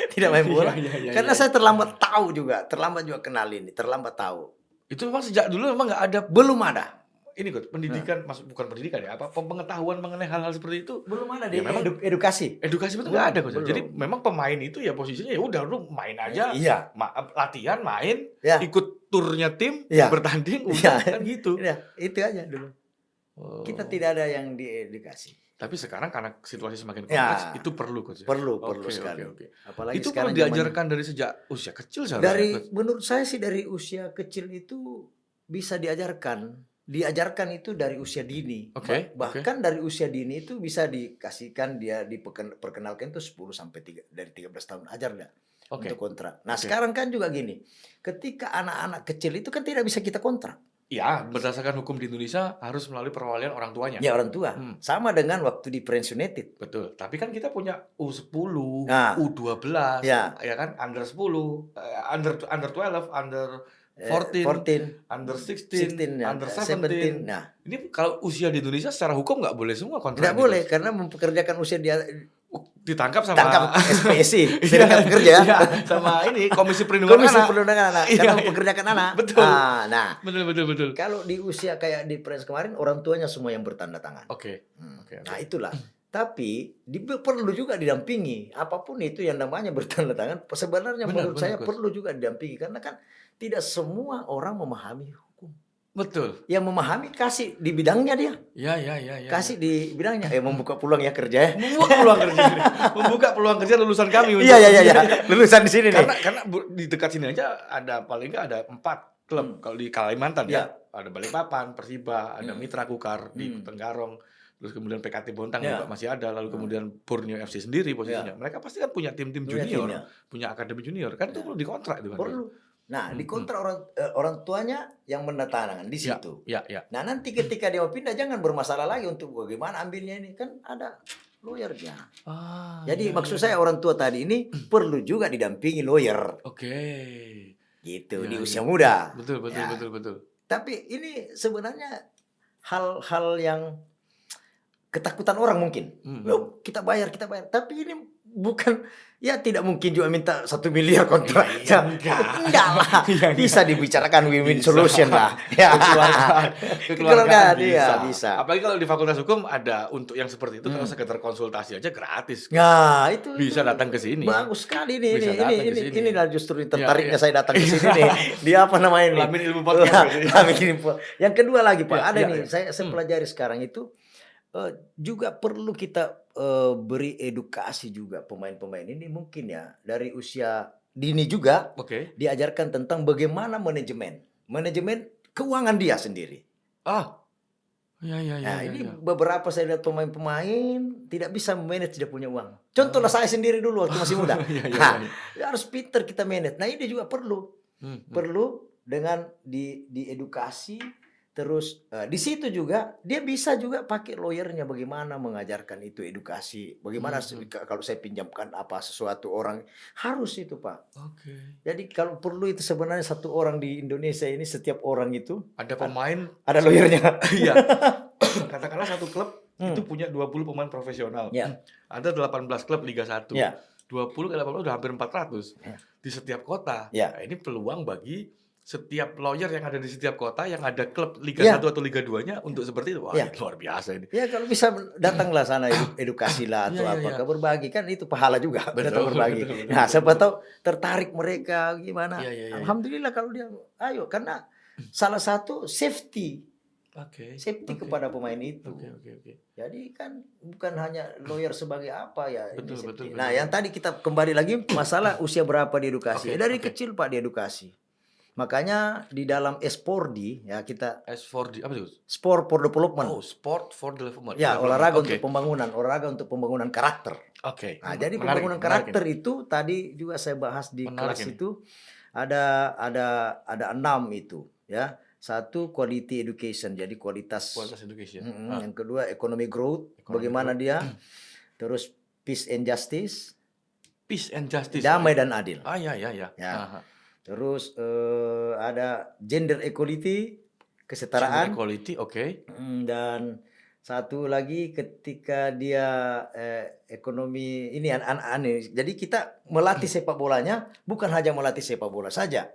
tidak main bola, Iya, karena saya terlambat tahu juga kenal ini, terlambat tahu. itu memang sejak dulu memang nggak ada Belum ada. ini Coach, pendidikan bukan pendidikan ya, apa pengetahuan mengenai hal-hal seperti itu. Belum ada Ya, di memang edukasi. edukasi betul Belum, nggak ada Coach. belum. Jadi memang pemain itu ya posisinya ya udah lu main aja, Iya. latihan, main, Ya. ikut turnya tim, Iya. bertanding, udah Iya. kan gitu. Ya, itu aja dulu. Oh. Kita tidak ada yang diedukasi. Tapi sekarang karena situasi semakin Ya. kompleks, itu perlu Coach. Perlu Oke, sekali. oke. Apalagi Itu sekarang perlu diajarkan dari sejak usia kecil seharusnya, Coach. menurut saya sih dari usia kecil itu bisa diajarkan itu dari usia dini. Oke, Bahkan dari usia dini itu bisa dikasihkan dia diperkenalkan tuh 10 sampai dari 13 tahun ajar dah Oke. untuk kontrak. Nah, Oke. sekarang kan juga gini. Ketika anak-anak kecil itu kan tidak bisa kita kontrak. Ya, berdasarkan hukum di Indonesia harus melalui perwalian orang tuanya. Ya orang tua. Sama dengan waktu di Friends United. Betul. Tapi kan kita punya U10, Nah. U12, Ya. kan under 10, under 12, under 14, 14, under 16, ya, under 17. 17. Nah, Ini kalau usia di Indonesia secara hukum nggak boleh semua kontrak. tidak boleh karena mempekerjakan usia dia Ditangkap sama tangkap SPSI, Serikat Pekerja. Iya, sama ini Komisi Perlindungan Komisi Anak. Perlindungan Anak Iya, karena iya. mempekerjakan anak. Betul. Nah, Betul. kalau di usia kayak di Friends kemarin orang tuanya semua yang bertanda tangan. Oke. Nah, itulah. Tapi perlu juga didampingi. Apapun itu yang namanya bertanda tangan, sebenarnya menurut saya Coach. perlu juga didampingi karena kan tidak semua orang memahami hukum. Betul. Yang memahami kasih di bidangnya dia. Ya. Kasih di bidangnya. Membuka peluang ya kerja ya. Membuka peluang kerja lulusan kami. Iya. Lulusan di sini nih. Karena di dekat sini aja ada paling nggak ada 4 klub kalau di Kalimantan ya. Ada Balikpapan, Persiba, ada Mitra Kukar di Tenggarong, terus kemudian PKT Bontang juga masih ada, lalu kemudian Borneo FC sendiri posisinya. Mereka pasti kan punya tim-tim junior, punya akademi junior, kan itu perlu dikontrak itu kan. Perlu. Nah, dikontrak orang tuanya yang menandatangan di situ. Ya. Nah, nanti ketika dia mau pindah jangan bermasalah lagi untuk bagaimana ambilnya ini, kan ada lawyernya. Jadi maksud saya orang tua tadi ini perlu juga didampingi lawyer. Oke. Gitu di usia muda. Betul. Tapi ini sebenarnya hal-hal yang ketakutan orang mungkin. Kita bayar. Tapi ini bukan, ya tidak mungkin juga minta 1 miliar kontrak. Iya, enggak. Enggak lah. Iya, Bisa dibicarakan win-win Bisa. solution lah. Ya. Kekeluargaan Kekeluargaan, bisa. iya, bisa. Apalagi kalau di Fakultas Hukum ada untuk yang seperti itu, kalau sekedar konsultasi aja gratis. Nah, itu Bisa datang ke sini. bagus sekali nih. Bisa datang ke sini. Inilah justru tertariknya Iya. saya datang ke sini nih. Di apa namanya nih? Lamin Ilmu Podcast. Lamin Ilmu. Yang kedua lagi Pak, Iya, ada iya, nih. iya. Saya pelajari sekarang itu juga perlu kita beri edukasi juga pemain-pemain ini mungkin ya dari usia dini juga Oke. diajarkan tentang bagaimana manajemen keuangan dia sendiri. Ah. Ya. Nah, ini beberapa saya lihat pemain-pemain tidak bisa manage dia punya uang. Contohlah saya sendiri dulu waktu masih muda. Iya. Harus pinter kita manage. Nah, ini juga perlu dengan diedukasi. Terus di situ juga dia bisa juga pakai lawyernya bagaimana mengajarkan itu edukasi. Bagaimana kalau saya pinjamkan apa sesuatu orang harus itu Pak. Oke. Jadi kalau perlu itu sebenarnya satu orang di Indonesia ini setiap orang itu Ada pemain. ada lawyernya. Iya. Katakanlah satu klub itu punya 20 pemain profesional. Ya. Ada 18 klub Liga 1. Ya. 20 kali 18 udah hampir 400 Ya. di setiap kota. Ya. Nah, ini peluang bagi setiap lawyer yang ada di setiap kota yang ada klub Liga Ya. 1 atau Liga 2-nya untuk seperti itu. Wah, Ya. ini luar biasa ini. Ya kalau bisa datanglah sana edukasi lah atau Iya, apa berbagi kan itu pahala juga Betul, datang berbagi. betul, Nah, betul. siapa tahu tertarik mereka gimana. Iya. Alhamdulillah kalau dia ayo karena salah satu safety Oke. kepada pemain itu. Oke. Jadi kan bukan hanya lawyer sebagai apa ya. ini Betul, safety. betul. Nah, yang tadi kita kembali lagi masalah usia berapa diedukasi. Oke, Dari oke. kecil Pak diedukasi. Makanya di dalam S4D ya kita S4D apa itu? Sport for Development. Oh, Sport for Development. Ya, olahraga Oke. olahraga untuk pembangunan karakter. Oke. Nah, jadi Menarik, pembangunan menarik karakter ini. itu tadi juga saya bahas di Menarik kelas ini. itu ada 6 itu ya. Satu quality education, jadi kualitas. Kualitas education. Yang kedua economic growth, Economic bagaimana growth. dia. Terus peace and justice, Peace and justice. damai dan adil. Ya. Ya. Aha. Terus ada gender equality, Gender kesetaraan. equality, oke. Dan satu lagi ketika dia ekonomi ini aneh. Jadi kita melatih sepak bolanya bukan hanya melatih sepak bola saja.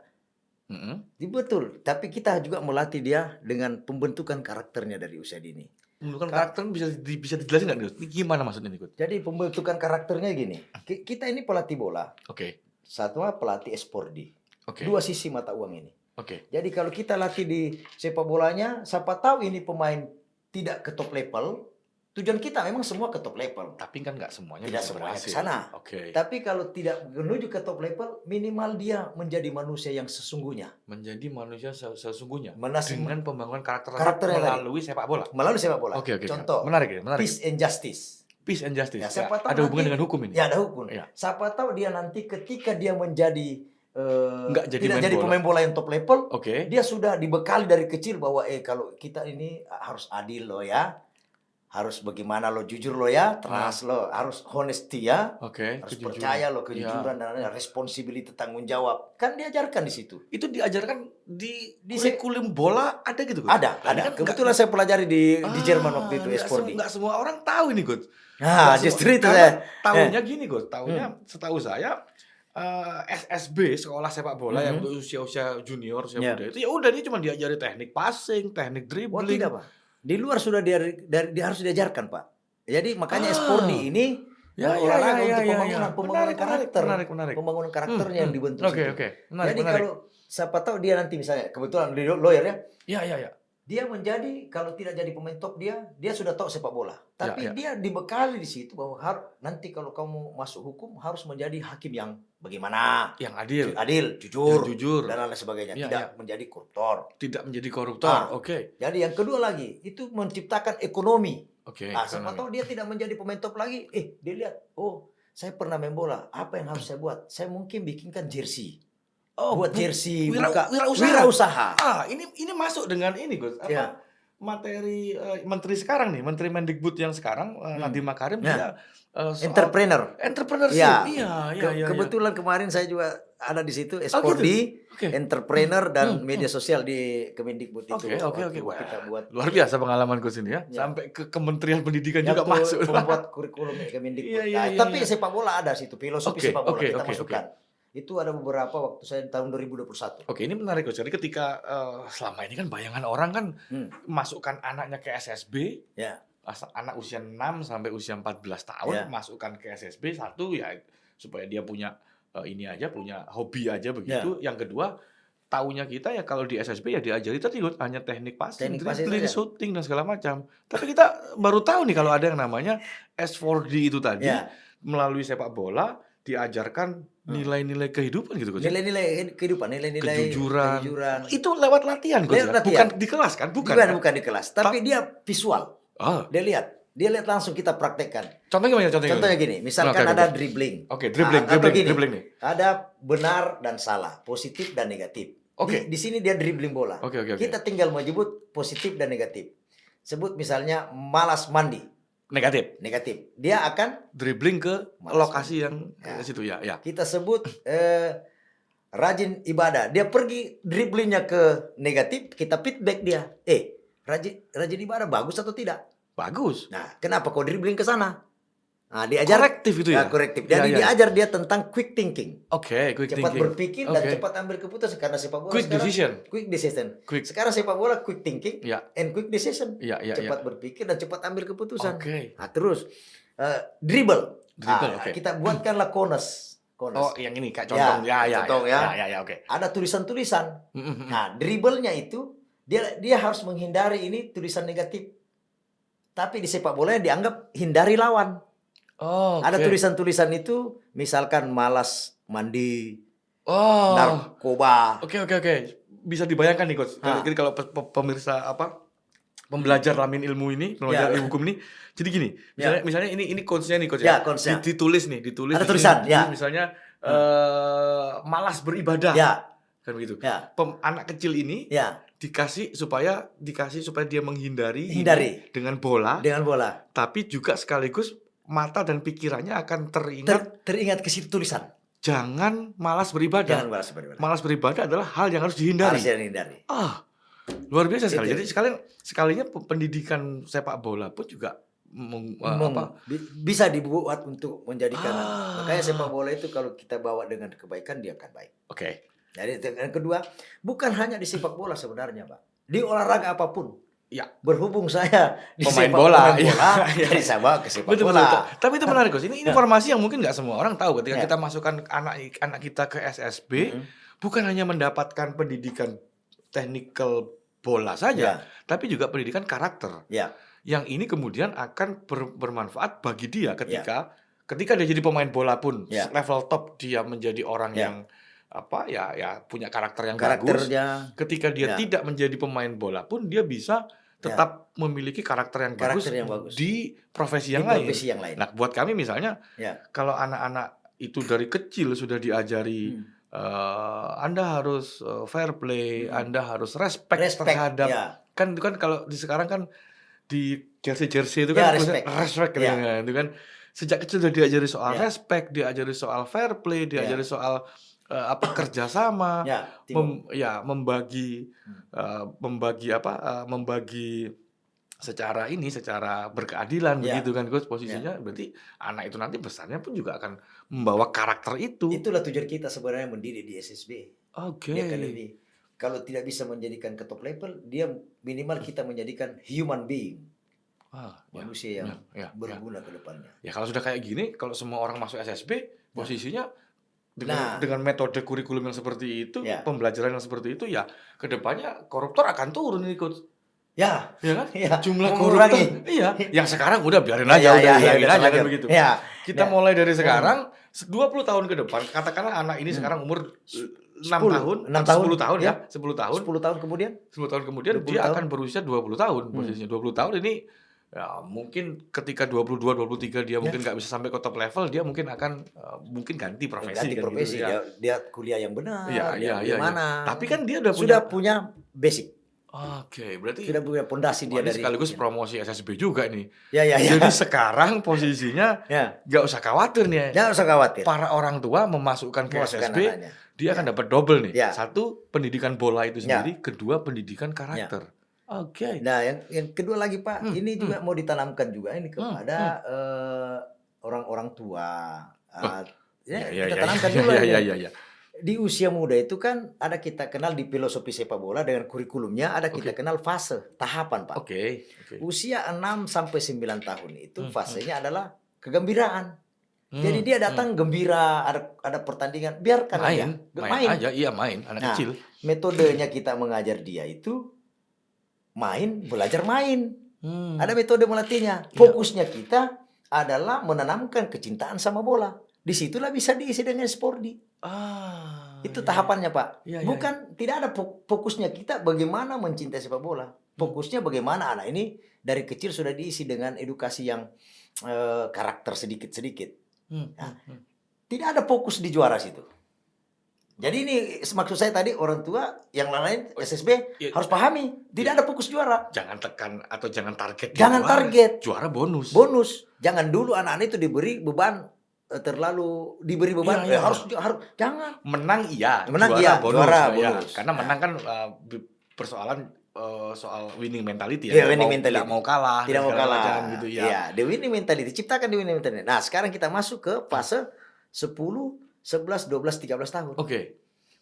Betul, tapi kita juga melatih dia dengan pembentukan karakternya dari usia dini. Pembentukan karakter bisa dijelasin nggak, Gus? Ini gimana maksudnya nih, Gus? Jadi pembentukan karakternya gini. Kita ini pelatih bola. Oke. Satu pelatih espordi. Oke. Dua sisi mata uang ini. Oke. Jadi kalau kita latih di sepak bolanya, siapa tahu ini pemain tidak ke top level. Tujuan kita memang semua ke top level. Tapi kan nggak semuanya Tidak bisa semuanya berhasil. ke sana. Oke. Tapi kalau tidak menuju ke top level, minimal dia menjadi manusia yang sesungguhnya. Menjadi manusia sesungguhnya Menas- dengan pembangunan karakter Karakternya melalui sepak bola. Melalui sepak bola. Oke. Contoh, Menarik. peace and justice. Peace and justice. Ya, siapa tahu Ada hubungan nanti- dengan hukum ini. Ya ada hukum. Iya. Siapa tahu dia nanti ketika dia menjadi Nggak jadi tidak main jadi bola. pemain bola yang top level, Oke. dia sudah dibekali dari kecil bahwa kalau kita ini harus adil loh ya, harus bagaimana lo jujur lo ya, trust lo, harus honesty ya, Oke. harus kejujuran. percaya lo, Iya. kejujuran dan responsibility, tanggung jawab, kan diajarkan di situ. Itu diajarkan di Di kurikulum bola ada gitu, Gus? Ada. Kan Kebetulan saya pelajari di Jerman waktu itu S4D. Nggak semua orang tahu ini, Gus. Nah, Nggak justru itu karena saya. tahunya gini, Gus. Tahunya setahu saya SSB, sekolah sepak bola yang untuk usia junior, usia Ya. muda itu ya udah dia cuma diajari teknik passing, teknik Wah, dribbling. tidak, Pak. Di luar sudah dia harus diajarkan, Pak. Jadi makanya S4D ini olahraga untuk pembangunan karakter. Menarik. Pembangunan karakternya yang dibentuk Oke. situ. Menarik. Jadi kalau siapa tahu dia nanti misalnya kebetulan di lawyer ya, Iya. dia menjadi kalau tidak jadi pemain top dia sudah tahu sepak bola. Tapi Ya. dia dibekali di situ bahwa nanti kalau kamu masuk hukum harus menjadi hakim yang bagaimana? Yang adil, Adil, jujur, jujur, dan lain sebagainya. Ya, Tidak menjadi koruptor. tidak menjadi koruptor. Ah. Oke. Jadi yang kedua lagi itu menciptakan ekonomi. Oke. Nah, siapa tahu dia tidak menjadi pemain top lagi. Dia lihat, saya pernah main bola. Apa yang harus saya buat? Saya mungkin bikinkan jersey. Buat jersey, buka wirausaha. wirausaha. Ini masuk dengan ini, Gus. Ya. materi menteri sekarang nih, Menteri Mendikbud yang sekarang Nadiem Makarim dia soal entrepreneurship. Ya, Iya. kebetulan kemarin saya juga ada di situ Oh S4D, gitu. Oke. entrepreneur dan media sosial di Kemendikbud itu. Oke. Waktu Wah, kita buat luar biasa pengalamanku sini ya. Ya. Sampai ke Kementerian Pendidikan ya, juga masuk. membuat kurikulum Kemendikbud. Iya. Tapi sepak bola ada situ, filosofi sepak bola kita Oke. masukkan. Itu ada beberapa waktu saya tahun 2021. Oke, ini menarik Coach. Jadi ketika selama ini kan bayangan orang kan masukkan anaknya ke SSB, Ya. anak usia 6 sampai usia 14 tahun Ya. masukkan ke SSB, satu ya supaya dia punya ini aja, punya hobi aja begitu. Yang kedua, taunya kita ya kalau di SSB ya diajari tadi hanya teknik passing, dribbling, shooting dan segala macam. Tapi kita baru tahu nih kalau ada yang namanya S4D itu tadi, melalui sepak bola diajarkan nilai-nilai kehidupan gitu Coach. Nilai-nilai kehidupan, nilai-nilai kejujuran. Itu lewat latihan Coach. Bukan di kelas kan? Bukan di kelas, tapi dia visual. Dia lihat langsung kita praktekkan. Contohnya gimana? Contohnya gini, misalkan ada dribbling. Oke, dribbling nih. Ada benar dan salah, positif dan negatif. Oke. Di sini dia dribbling bola. Oke. Kita tinggal menyebut positif dan negatif. Sebut misalnya malas mandi. Negatif. Dia akan dribbling ke lokasi yang ke situ ya. Kita sebut rajin ibadah. Dia pergi dribblingnya ke negatif, kita feedback dia. Rajin ibadah bagus atau tidak? Bagus. Nah, kenapa kau dribbling ke sana? Nah, diajar korektif itu ya. Korektif. Jadi diajar dia tentang quick thinking. Oke, quick cepat thinking. Berpikir dan cepat ambil keputusan karena sepak bola quick decision. Sekarang sepak bola quick thinking and quick decision. Cepat berpikir dan cepat ambil keputusan. Oke. Nah, terus dribble. Oke. Kita buatkanlah corners. Oh, yang ini Kak contoh. Oke. Ada tulisan-tulisan. Nah, dribblenya itu dia harus menghindari ini tulisan negatif. Tapi di sepak bola dianggap hindari lawan. Ada tulisan-tulisan itu, misalkan malas mandi, narkoba. Oke. Bisa dibayangkan nih Coach. Jadi kalau pemirsa pembelajar lamin ilmu ini, pembelajar ilmu hukum ini, jadi gini. Misalnya ini coachnya nih Coach ya. Ditulis. Ada tulisan. Misalnya malas beribadah. Kan begitu. Anak kecil ini dikasih supaya dia menghindari dengan bola. Tapi juga sekaligus mata dan pikirannya akan teringat ke situ tulisan. Jangan malas beribadah. Malas beribadah adalah hal yang harus dihindari. Luar biasa sekali. Jadi sekalinya pendidikan sepak bola pun juga bisa dibuat untuk menjadikan. Makanya sepak bola itu kalau kita bawa dengan kebaikan dia akan baik. Oke. Jadi yang kedua, bukan hanya di sepak bola sebenarnya, Pak. Di olahraga apapun. Berhubung saya di pemain sepak bola, jadi saya bawa ke sepak bola. Tapi itu menarik, Coach. Ini informasi yang mungkin nggak semua orang tahu ketika kita masukkan anak kita ke SSB, bukan hanya mendapatkan pendidikan technical bola saja, tapi juga pendidikan karakter. Yang ini kemudian akan bermanfaat bagi dia ketika dia jadi pemain bola pun level top, dia menjadi orang yang punya karakter yang bagus. Ketika dia tidak menjadi pemain bola pun dia bisa tetap memiliki karakter yang bagus di profesi yang lain. Nah, buat kami misalnya, kalau anak-anak itu dari kecil sudah diajari Anda harus fair play, Anda harus respect terhadap kan kalau di sekarang kan di jersey itu kan respect itu kan sejak kecil sudah diajari soal respect, diajari soal fair play, diajari soal kerjasama, membagi secara berkeadilan begitu kan Coach posisinya. Berarti anak itu nanti besarnya pun juga akan membawa karakter itu. Itulah tujuan kita sebenarnya mendidik di SSB. Oke. Kalau tidak bisa menjadikan ke top level, dia minimal kita menjadikan human being. Manusia yang berguna ke depannya. Ya kalau sudah kayak gini, kalau semua orang masuk SSB, posisinya dengan metode kurikulum yang seperti itu, pembelajaran yang seperti itu, ya kedepannya koruptor akan turun nih Coach. Ya kan? Jumlah koruptor, yang sekarang udah biarin aja, kan begitu. Kita mulai dari sekarang, 20 tahun ke depan, katakanlah anak ini sekarang umur 10 tahun ya, 10 tahun kemudian dia akan berusia 20 tahun posisinya. 20 tahun ini mungkin ketika 22, 23 dia mungkin nggak bisa sampai ke top level, dia mungkin akan ganti profesi. Dia kuliah yang benar, mana. Tapi kan dia sudah punya basic. Oke, berarti Sudah punya pondasi dia ini dari sekaligus kecil. promosi SSB juga nih. Ya. Jadi sekarang posisinya Ya, nggak usah khawatir nih. jangan usah khawatir. Para orang tua memasukkan ke Memasukkan SSB, anaknya. dia akan Ya. dapat double nih. Ya. Satu, pendidikan bola itu Ya. sendiri, kedua pendidikan karakter. Oke. Nah, yang kedua lagi Pak, ini juga mau ditanamkan juga ini kepada orang-orang tua. Kita tanamkan dulu ini. Di usia muda itu kan ada kita kenal di filosofi sepak bola dengan kurikulumnya, ada kita kenal fase, tahapan Pak. Oke. Usia 6 sampai 9 tahun itu fasenya adalah kegembiraan. Jadi dia datang gembira, ada pertandingan, biarkan main aja. Iya main, anak kecil. Metodenya kita mengajar dia itu belajar main. Ada metode melatihnya. Fokusnya kita adalah menanamkan kecintaan sama bola. Disitulah bisa diisi dengan spordi. Itu tahapannya Pak. Bukan tidak ada fokusnya kita bagaimana mencintai sepak bola. Fokusnya bagaimana anak ini dari kecil sudah diisi dengan edukasi yang karakter sedikit-sedikit. Tidak ada fokus di juara situ. Jadi ini maksud saya tadi orang tua yang lain SSB harus pahami tidak ada fokus juara. Jangan tekan atau jangan target. Jangan target. Juara bonus. Jangan dulu anak-anak itu diberi beban harus jangan menang juara bonus. Karena menang kan persoalan soal winning mentality tidak mau kalah gitu ya. The winning mentality, ciptakan the winning mentality. Nah, sekarang kita masuk ke fase 10, 11, 12, 13 tahun.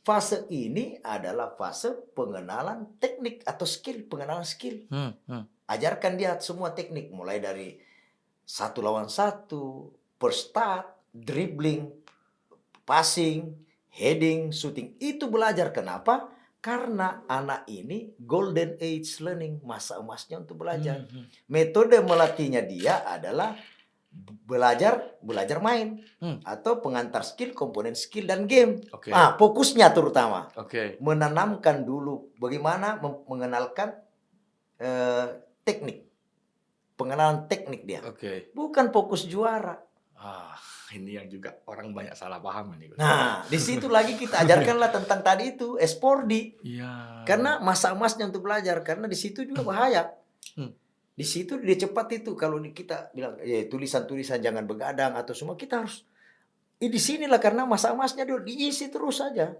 Fase ini adalah fase pengenalan teknik atau pengenalan skill. Ajarkan dia semua teknik mulai dari 1 lawan 1, first touch, dribbling, passing, heading, shooting. Itu belajar. Kenapa? Karena anak ini golden age learning, masa emasnya untuk belajar. Metode melatihnya dia adalah belajar main atau pengantar skill, komponen skill dan game. Nah, fokusnya terutama menanamkan dulu bagaimana mengenalkan teknik, pengenalan teknik dia. Bukan fokus juara. Ini yang juga orang banyak salah paham ini. Nah, di situ lagi kita ajarkanlah tentang tadi itu spordi. Karena masa emasnya untuk belajar, karena di situ juga bahaya. Di situ dia cepat itu kalau kita bilang tulisan-tulisan jangan begadang atau semua kita harus di sinilah karena masa emasnya dulu diisi terus saja.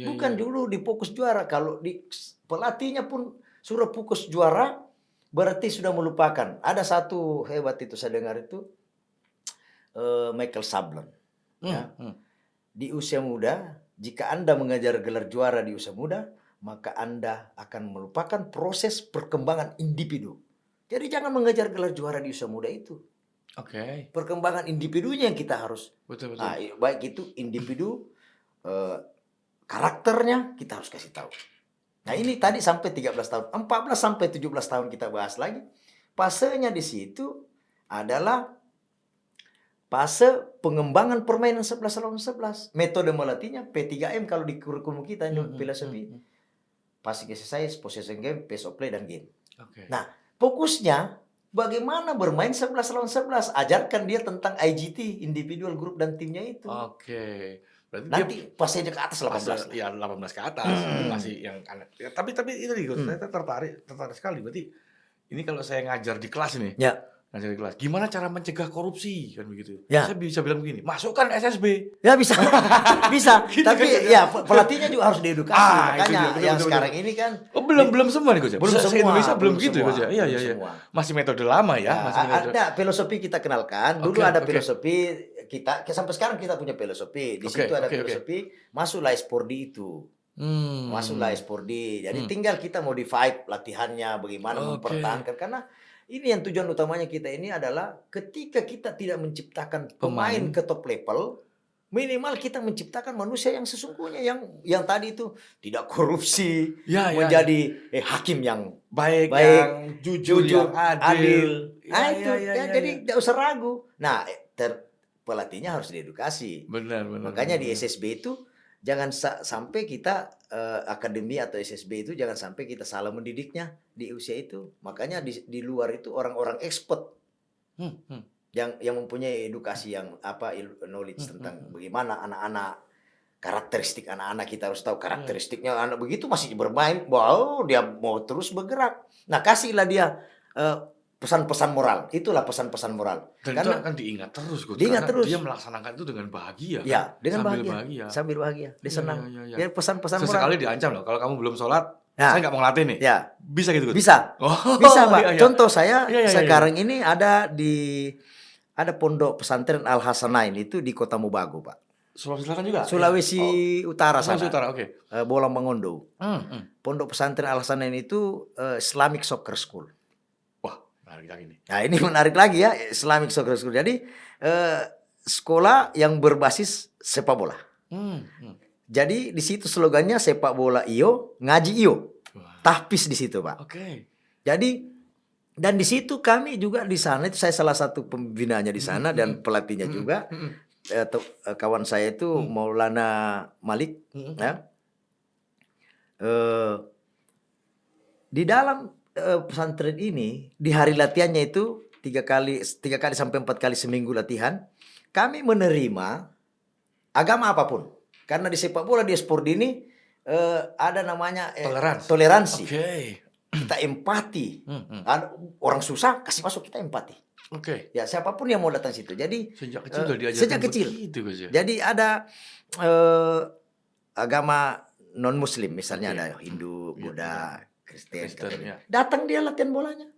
Bukan dulu di fokus juara. Kalau di pelatihnya pun sudah fokus juara berarti sudah melupakan. Ada satu hebat itu saya dengar itu Michael Sablon. Di usia muda, jika Anda mengejar gelar juara di usia muda, maka Anda akan melupakan proses perkembangan individu. Jadi jangan mengejar gelar juara di usia muda itu. Perkembangan individunya yang kita harus. Betul. Baik itu individu, karakternya kita harus kasih tahu. Nah ini tadi sampai 13 tahun, 14 sampai 17 tahun kita bahas lagi. Fasenya di situ adalah fase pengembangan permainan 11 lawan 11. Metode melatihnya P3M kalau di kurikulum kita filosofi. Passing exercise, possession game, pace of play dan game. Nah, fokusnya bagaimana bermain 11 lawan 11. Ajarkan dia tentang IGT, individual, group dan timnya itu. Berarti nanti pasnya ke atas 18. Ya 18 ke atas. Masih yang anak. Tapi itu saya tertarik sekali. Berarti ini kalau saya ngajar di kelas ini. Ngajar di kelas. Gimana cara mencegah korupsi kan begitu? Saya bisa bilang begini, masukkan SSB. Ya bisa. Bisa. Tapi ya pelatihnya juga harus diedukasi. Makanya yang sekarang ini kan belum semua nih Coach. Belum semua. Indonesia belum gitu ya Coach. Iya. Masih metode lama ya, Ada filosofi kita kenalkan. Dulu ada filosofi kita sampai sekarang kita punya filosofi. Di situ ada filosofi, masuklah spordi itu. Masuklah spordi. Jadi tinggal kita modify latihannya bagaimana mempertahankan karena ini yang tujuan utamanya kita ini adalah ketika kita tidak menciptakan pemain ke top level, minimal kita menciptakan manusia yang sesungguhnya yang tadi itu tidak korupsi, menjadi hakim yang baik, yang jujur, yang adil. Jadi tidak usah ragu. Nah, pelatihnya harus diedukasi. Benar. Makanya di SSB itu jangan sampai kita akademi atau SSB itu jangan sampai kita salah mendidiknya di usia itu. Makanya di luar itu orang-orang expert yang mempunyai edukasi yang knowledge tentang bagaimana anak-anak karakteristik anak-anak kita harus tahu karakteristiknya anak begitu masih bermain, wow dia mau terus bergerak. Nah kasihlah dia pesan-pesan moral, itulah pesan-pesan moral. Dan itu Karena akan diingat terus, Coach, diingat karena terus. dia melaksanakan itu dengan bahagia, Ya, kan? dengan Sambil bahagia, sambil bahagia, dia Iya, senang. iya, iya. Ya pesan-pesan moral. Sesekali diancam loh, kalau kamu belum sholat, Nah, saya nggak mau ngelatih nih. Ya, Bisa gitu, Coach? bisa, Oh, bisa Pak. iya, iya. Contoh saya Iya, iya, iya. sekarang ini ada pondok pesantren Al Hasanain itu di Kota Mobagu Pak. Sulawesi Selatan juga? Sulawesi Utara sana. Sulawesi Utara, oke. Bolang Mangondo. Pondok Pondok pesantren Al Hasanain itu Islamic Soccer School. Wah, menarik lagi nih. Nah ini menarik lagi ya, Islamic Soccer School. Jadi sekolah yang berbasis sepak bola. Jadi di situ slogannya sepak bola iyo, ngaji iyo. Wah, Tahfiz di situ Pak. oke. Jadi dan di situ kami juga di sana itu saya salah satu pembinanya di sana dan pelatihnya juga. Kawan saya itu Maulana Malik. Ya. Di dalam pesantren ini di hari latihannya itu 3 kali sampai 4 kali seminggu latihan, kami menerima agama apapun. Karena di sepak bola di sport ini ada namanya toleransi. Oke. Kita empati. Ada orang susah kasih masuk, kita empati. Oke. Ya siapapun yang mau datang situ. Jadi Sejak kecil udah diajarkan sejak kecil. begitu, Coach, ya? Jadi ada agama non Muslim, misalnya ada Hindu, Buddha, Kristen, Katolik. ya. Datang dia latihan bolanya.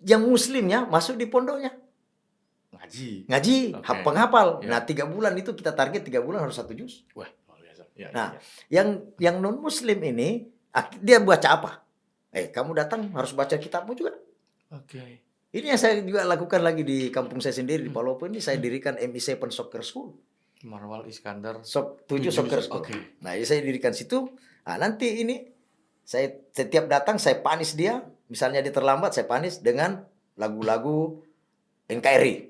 Yang Muslimnya masuk di pondoknya ngaji, Oke. penghafal. Ya. Nah 3 bulan itu kita target 3 bulan harus 1 juz. Wah, luar biasa. Ya, Nah, ya. yang non Muslim ini dia baca apa? Kamu datang harus baca kitabmu juga. Oke. Ini yang saya juga lakukan lagi di kampung saya sendiri di Palopo ini, saya dirikan MI7 Soccer School. Marwal Iskandar 7 Soccer School. Oke. Nah, ini saya dirikan situ. Nah, nanti ini saya setiap datang saya panis dia, misalnya dia terlambat saya panis dengan lagu-lagu NKRI.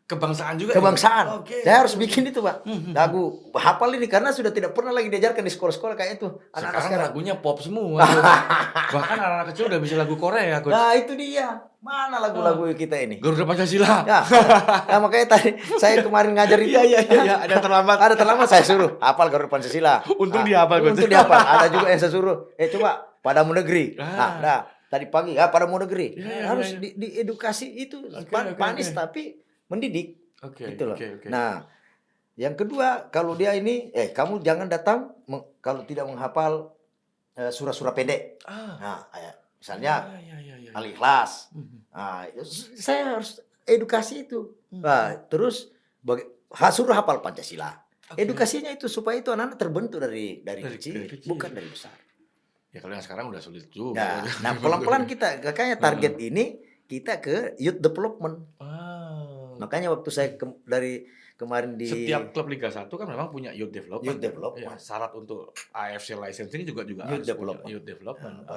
Kebangsaan juga. Kebangsaan. Oke. Saya harus bikin itu, Pak. Lagu hafal ini karena sudah tidak pernah lagi diajarkan di sekolah-sekolah kayak itu. Anak-anak Sekarang lagunya pop semua. Bahkan anak-anak kecil udah bisa lagu Korea, Coach. Nah, itu dia. Mana lagu-lagu kita ini? Garuda Pancasila. Ya. Nah, makanya tadi saya kemarin ngajar itu. Iya. Ada terlambat. Ada terlambat saya suruh hafal Garuda Pancasila. Untung dihafal, Coach. Untung dihafal. Ada juga yang saya suruh, coba padamu negeri. Nah, tadi pagi padamu negeri. Harus diedukasi itu panis tapi mendidik. Oke. Gitu loh. Oke. Nah, yang kedua kalau dia ini kamu jangan datang kalau tidak menghafal surah-surah pendek. Nah, misalnya Iya. Al-Ikhlas. Nah, saya harus edukasi itu. Nah, terus suruh hafal Pancasila. Oke. Edukasinya itu supaya itu anak-anak terbentuk dari kecil, kecil. bukan dari besar. Ya kalau yang sekarang udah sulit juga. Nah, pelan-pelan kita makanya target ini kita ke youth development. Makanya waktu saya dari kemarin di setiap klub Liga 1 kan memang punya youth development. Youth development. Ya, syarat untuk AFC licensing juga Youth harus development. punya youth development.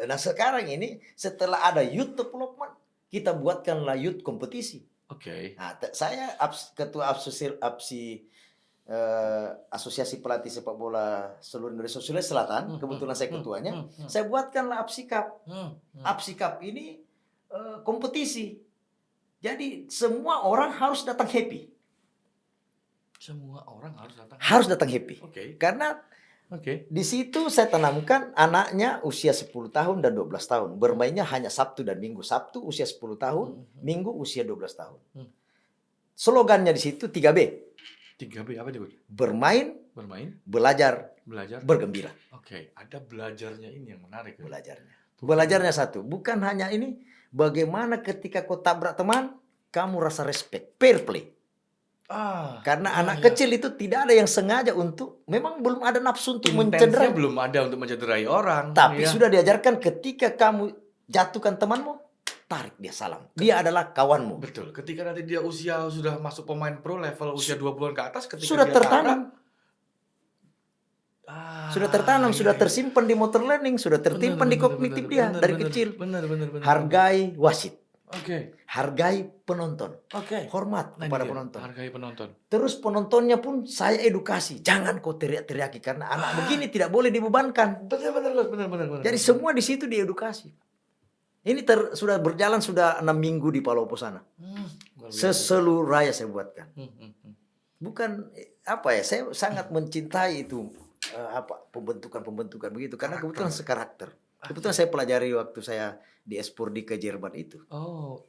Nah, sekarang ini setelah ada youth development, kita buatkanlah youth kompetisi. Oke. Nah, saya ketua Asosiasi Pelatih Sepak Bola Seluruh Indonesia Sulawesi Selatan, kebetulan saya ketuanya. Saya buatkanlah APSI Cup. APSI Cup ini kompetisi. Jadi semua orang harus datang happy. Semua orang harus datang. Harus datang happy. Oke. Karena Oke. di situ saya tanamkan anaknya usia 10 tahun dan 12 tahun. Bermainnya hanya Sabtu dan Minggu. Sabtu usia 10 tahun, Minggu usia 12 tahun. Slogannya di situ 3B. 3B apa itu? Bermain, belajar, belajar, bergembira. Oke, ada belajarnya ini yang menarik. Belajarnya satu, bukan hanya ini, bagaimana ketika kau tabrak teman, kamu rasa respect, fair play. Karena anak kecil itu tidak ada yang sengaja untuk, memang belum ada nafsu untuk mencederai. Belum ada untuk mencederai orang. Tapi sudah diajarkan ketika kamu jatuhkan temanmu, tarik dia salam. Dia adalah kawanmu. Betul. Ketika nanti dia usia sudah masuk pemain pro level usia 20-an ke atas, ketika sudah dia tertanam. Sudah tertanam, iya, sudah tersimpan di motor learning, sudah tertimpan di kognitif dia dari kecil. Benar. Hargai wasit. Oke. Hargai penonton. Oke. Hormat kepada penonton. Hargai penonton. Terus penontonnya pun saya edukasi. Jangan kau teriak-teriaki karena anak begini tidak boleh dibebankan. Benar. Jadi semua di situ diedukasi. Ini sudah berjalan sudah 6 minggu di Palopo sana. Seseluruh raya saya buatkan. Bukan apa ya? Saya sangat mencintai itu pembentukan begitu karena kebetulan sekarakter. Kebetulan saya pelajari waktu saya di Espordi ke Jerman itu. Oh,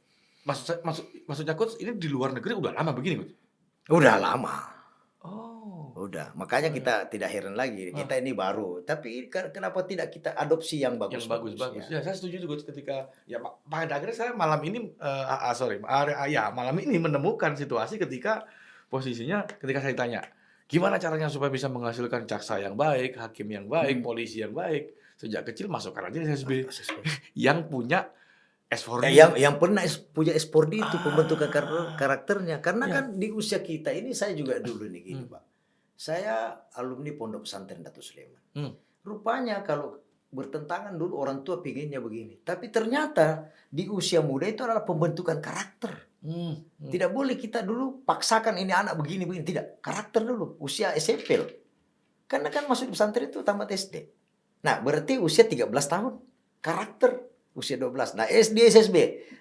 maksudnya coach ini di luar negeri udah lama begini coach? Udah lama. Oh, Udah, makanya kita tidak heran lagi. Kita ini baru, tapi kenapa tidak kita adopsi yang yang bagus-bagus bagus-bagus. ya? Ya, saya setuju juga coach ketika ya pada akhirnya saya malam ini malam ini menemukan situasi ketika posisinya ketika saya tanya gimana caranya supaya bisa menghasilkan jaksa yang baik, hakim yang baik, polisi yang baik. Sejak kecil masukkan aja di SSB yang punya S4D. Yang pernah punya Espordi itu pembentukan karakternya. Karena kan di usia kita ini saya juga dulu nih gini Pak. Saya alumni Pondok Pesantren Datuk Sulaiman. Rupanya kalau bertentangan dulu orang tua pinginnya begini. Tapi ternyata di usia muda itu adalah pembentukan karakter. Tidak boleh kita dulu paksakan ini anak begini-begini. Tidak, karakter dulu. Usia SMP. Karena kan masuk pesantren itu tamat SD. Nah, berarti usia 13 tahun. Karakter usia 12. Nah, SD SSB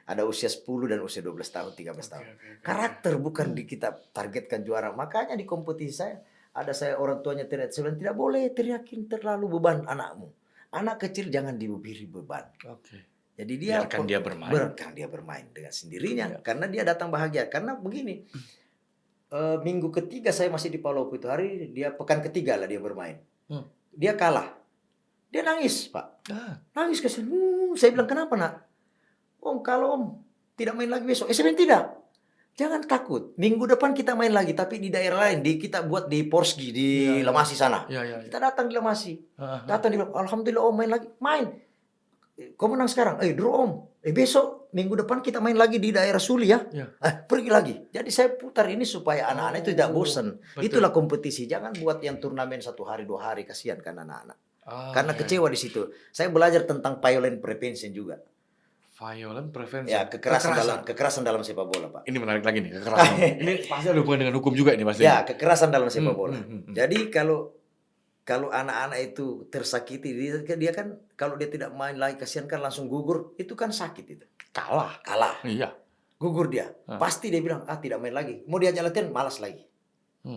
ada usia 10 dan usia 12 tahun, 13 tahun. Karakter bukan di kita targetkan juara. Makanya di kompetisi saya ada orang tuanya teriak, saya bilang, tidak boleh teriakin terlalu beban anakmu. Anak kecil jangan diberi beban. Jadi biarkan dia bermain. Biarkan dia bermain dengan sendirinya. Karena dia datang bahagia. Karena begini, minggu ketiga saya masih di Palopo itu hari, dia pekan ketiga lah dia bermain. Dia kalah. Dia nangis, Pak. Nangis kasihan. Saya bilang, kenapa nak? Om, kalau Om tidak main lagi besok. Saya bilang, tidak. Jangan takut. Minggu depan kita main lagi. Tapi di daerah lain. Kita buat di Porsgi, di Lamasi sana. Kita datang di Lamasi. Datang di alhamdulillah Om main lagi. Main. Kau menang sekarang. Draw Om. Besok, minggu depan kita main lagi di daerah Suli ya. Pergi lagi. Jadi saya putar ini supaya anak-anak itu tidak bosan. Itulah kompetisi. Jangan buat yang turnamen 1 hari, 2 hari. Kasihan kan anak-anak. Karena kecewa di situ. Saya belajar tentang violent prevention juga. Violent prevention. Ya, kekerasan dalam sepak bola, Pak. Ini menarik lagi nih, kekerasan. Ini pasti ada hubungan dengan hukum juga ini pasti. Ya, kekerasan dalam sepak bola. Jadi kalau anak-anak itu tersakiti, dia kan kalau dia tidak main lagi kasihan kan langsung gugur, itu kan sakit itu. Kalah. Iya. Gugur dia. Pasti dia bilang, tidak main lagi. Mau diajak latihan malas lagi.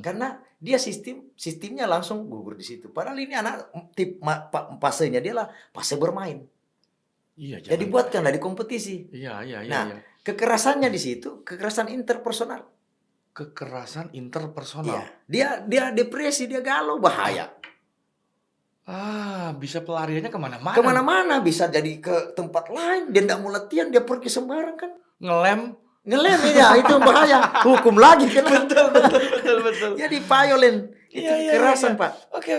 Karena dia sistemnya langsung gugur di situ. Padahal ini anak fasenya dia lah fase bermain. Iya. Jadi buatkanlah di kompetisi. Iya. Nah, kekerasannya di situ kekerasan interpersonal. Kekerasan interpersonal. Iya. Dia depresi, dia galau, bahaya. Bisa pelariannya kemana-mana. Kemana-mana, bisa jadi ke tempat lain. Dia tidak mau latihan, dia pergi sembarang kan. Ngelem ya, itu bahaya. Hukum lagi kan. Betul. Jadi violent. Itu kekerasan, Pak. Oke.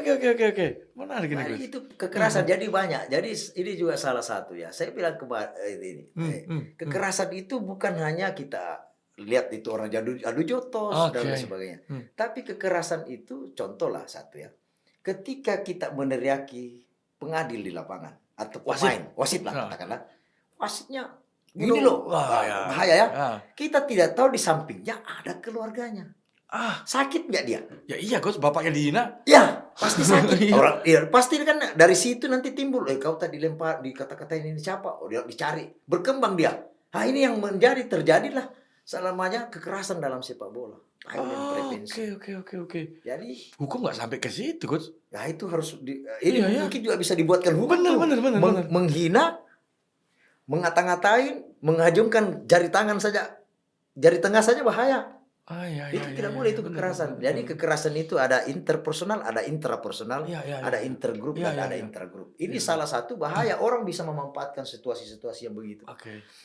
Menarik ini. Itu kekerasan jadi banyak. Jadi ini juga salah satu ya. Saya bilang ini. Kekerasan itu bukan hanya kita lihat itu orang adu jotos dan lain sebagainya. Tapi kekerasan itu contoh lah satu ya. Ketika kita meneriaki pengadil di lapangan atau pemain, wasit lah katakanlah. Wasitnya gini loh, bahaya ya. Kita tidak tahu di sampingnya ada keluarganya. Sakit nggak dia? Ya iya, Coach, bapaknya dihina. Ya, pasti sakit. Pasti kan dari situ nanti timbul, kau tadi dilempar, dikata-katain ini siapa? Dia dicari, berkembang dia. Ini yang terjadilah selamanya kekerasan dalam sepak bola. Oke. Jadi hukum nggak sampai ke situ, Coach. Ya itu harus mungkin juga bisa dibuatkan hukum. Benar. Menghina, mengata-ngatain, menghajungkan jari tengah saja bahaya. Itu tidak boleh, itu kekerasan. Jadi kekerasan itu ada interpersonal, ada intrapersonal, ada intergrup, ada intragrup. Ini salah satu bahaya, orang bisa memanfaatkan situasi-situasi yang begitu.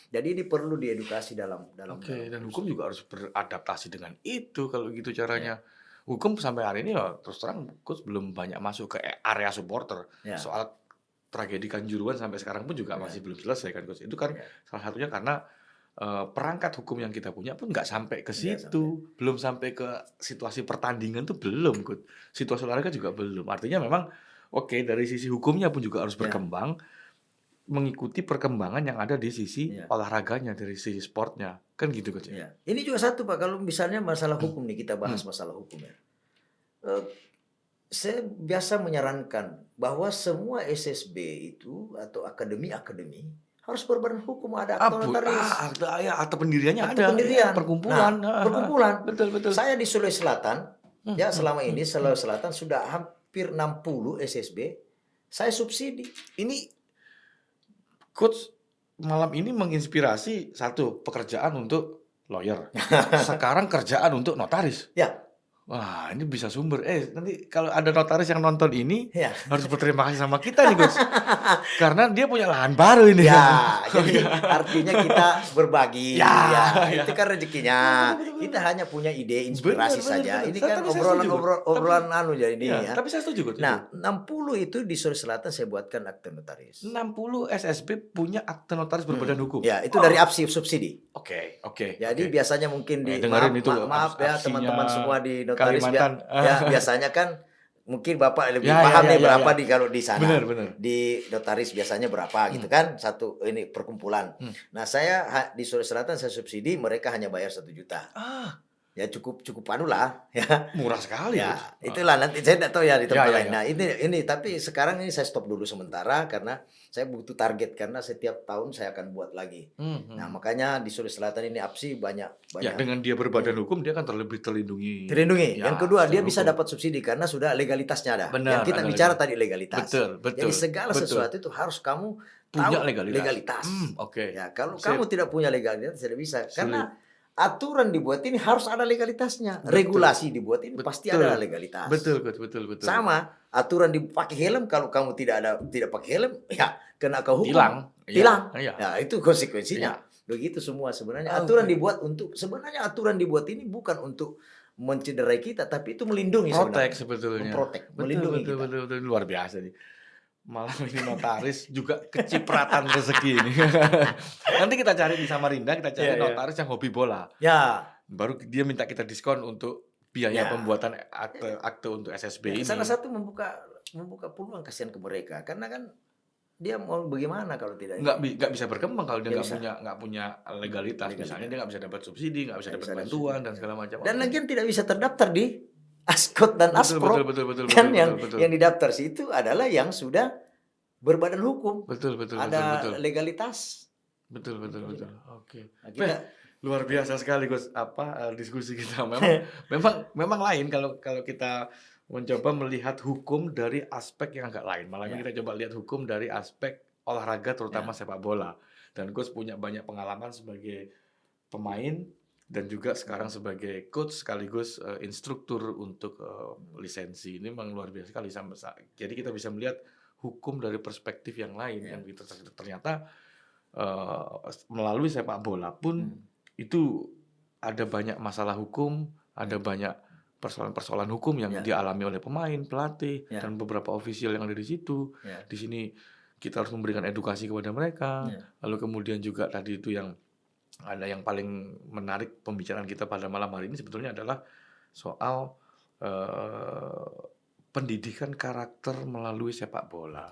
Jadi ini perlu diedukasi dalam. Dan hukum juga harus beradaptasi dengan itu kalau gitu caranya. Hukum sampai hari ini terus terang Coach belum banyak masuk ke area supporter. Soal tragedi Kanjuruhan sampai sekarang pun juga masih belum selesai kan, Coach. Itu kan salah satunya karena perangkat hukum yang kita punya pun nggak sampai ke situ, belum sampai ke situasi pertandingan tuh belum, Coach. Situasi olahraga juga belum. Artinya memang dari sisi hukumnya pun juga harus berkembang, mengikuti perkembangan yang ada di sisi olahraganya, dari sisi sportnya, kan gitu, Coach. Ini juga satu, Pak, kalau misalnya masalah hukum nih, kita bahas masalah hukum ya. Saya biasa menyarankan bahwa semua SSB itu atau akademi harus berbadan hukum, ada akte notaris. Akte pendiriannya akte ada. Pendirian. Perkumpulan. Perkumpulan. Betul. Saya di Sulawesi Selatan, Ya selama ini Sulawesi Selatan sudah hampir 60 SSB saya subsidi. Ini coach malam ini menginspirasi satu pekerjaan untuk lawyer. Sekarang kerjaan untuk notaris. Ya. Wah, ini bisa sumber. Nanti kalau ada notaris yang nonton ini Ya. harus berterima kasih sama kita nih, coach. Karena dia punya lahan baru ini. Ya, jadi artinya kita berbagi. Ya. Itu kan rezekinya. Kita hanya punya ide, inspirasi saja. Benar. Ini kan Tapi saya setuju, obrolan jadi Ya, ya. tapi saya setuju, coach. Nah, 60 itu di Sulawesi Selatan saya buatkan akte notaris. 60 SSB punya akte notaris berbadan hukum. Ya, itu dari APSI subsidi. Oke. Jadi biasanya mungkin dengerin itu maaf ya APSI-nya teman-teman semua di notaris Kalimantan. ya biasanya kan mungkin Bapak lebih Ya, paham nih berapa ya. di kalau di sana. Benar. Di notaris biasanya berapa gitu kan? Satu ini perkumpulan. Nah, saya di Sulawesi Selatan saya subsidi, mereka hanya bayar 1 juta. Ya cukup anu lah ya. Murah sekali. Ya, itulah nanti saya tidak tahu ya di tempat Ya. lain. Nah, ini tapi sekarang ini saya stop dulu sementara karena saya butuh target karena setiap tahun saya akan buat lagi. Nah, makanya di Sulawesi Selatan ini APSI banyak. Ya, dengan dia berbadan hukum dia akan lebih terlindungi. Ya, yang kedua dia bisa dapat subsidi karena sudah legalitasnya ada. Benar, Yang kita bicara tadi legalitas. Betul. Jadi segala sesuatu itu harus kamu punya tahu legalitas. Ya, kalau kamu tidak punya legalitas tidak bisa karena aturan dibuat ini harus ada legalitasnya. Regulasi dibuat ini pasti ada legalitas. Betul. Sama aturan dipakai helm, kalau kamu tidak pakai helm ya kena ke hukum. Tilang. Ya, itu konsekuensinya. Begitu semua sebenarnya. Aturan dibuat ini bukan untuk mencederai kita, tapi itu melindungi Protek sebenarnya. sebetulnya. Melindungi kita. Betul. Luar biasa nih. Malam ini notaris juga kecipratan rezeki ini. Nanti kita cari di Samarinda, kita cari notaris yang hobi bola. Ya. Baru dia minta kita diskon untuk biaya pembuatan akte untuk SSB ini. Salah satu membuka peluang, kasihan ke mereka karena kan dia mau bagaimana kalau tidak nggak bisa berkembang kalau dia nggak punya legalitas. Misalnya dia nggak bisa dapat subsidi, nggak bisa dapat bantuan dan segala macam. Dan lagian tidak bisa terdaftar di Askot dan Aspro. Betul. Kan yang didaftar situ adalah yang sudah berbadan hukum. Betul. Ada legalitas. Betul. Oke. Nah, luar biasa sekali Gus diskusi kita. Memang lain kalau kita mencoba melihat hukum dari aspek yang agak lain. Malah kita coba lihat hukum dari aspek olahraga terutama sepak bola. Dan Gus punya banyak pengalaman sebagai pemain dan juga sekarang sebagai coach sekaligus instruktur untuk lisensi. Ini memang luar biasa sekali. Jadi kita bisa melihat hukum dari perspektif yang lain yang kita ternyata melalui sepak bola pun itu ada banyak masalah hukum, ada banyak persoalan-persoalan hukum yang dialami oleh pemain, pelatih dan beberapa ofisial yang ada di situ. Di sini kita harus memberikan edukasi kepada mereka. Lalu kemudian juga tadi itu yang ada yang paling menarik pembicaraan kita pada malam hari ini sebetulnya adalah soal pendidikan karakter melalui sepak bola.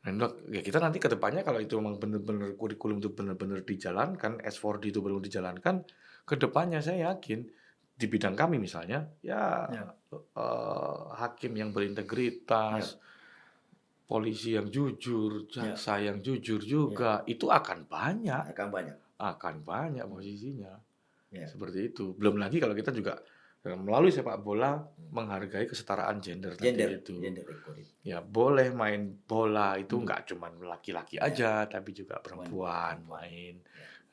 Dan ya kita nanti ke depannya kalau itu memang benar-benar kurikulum itu benar-benar dijalankan, S4D itu belum dijalankan, ke depannya saya yakin di bidang kami misalnya hakim yang berintegritas, polisi yang jujur, jaksa yang jujur juga itu akan banyak posisinya. Seperti itu. Belum lagi kalau kita juga melalui sepak bola menghargai kesetaraan gender itu. Ya boleh main bola itu nggak cuma laki-laki aja, tapi juga perempuan main.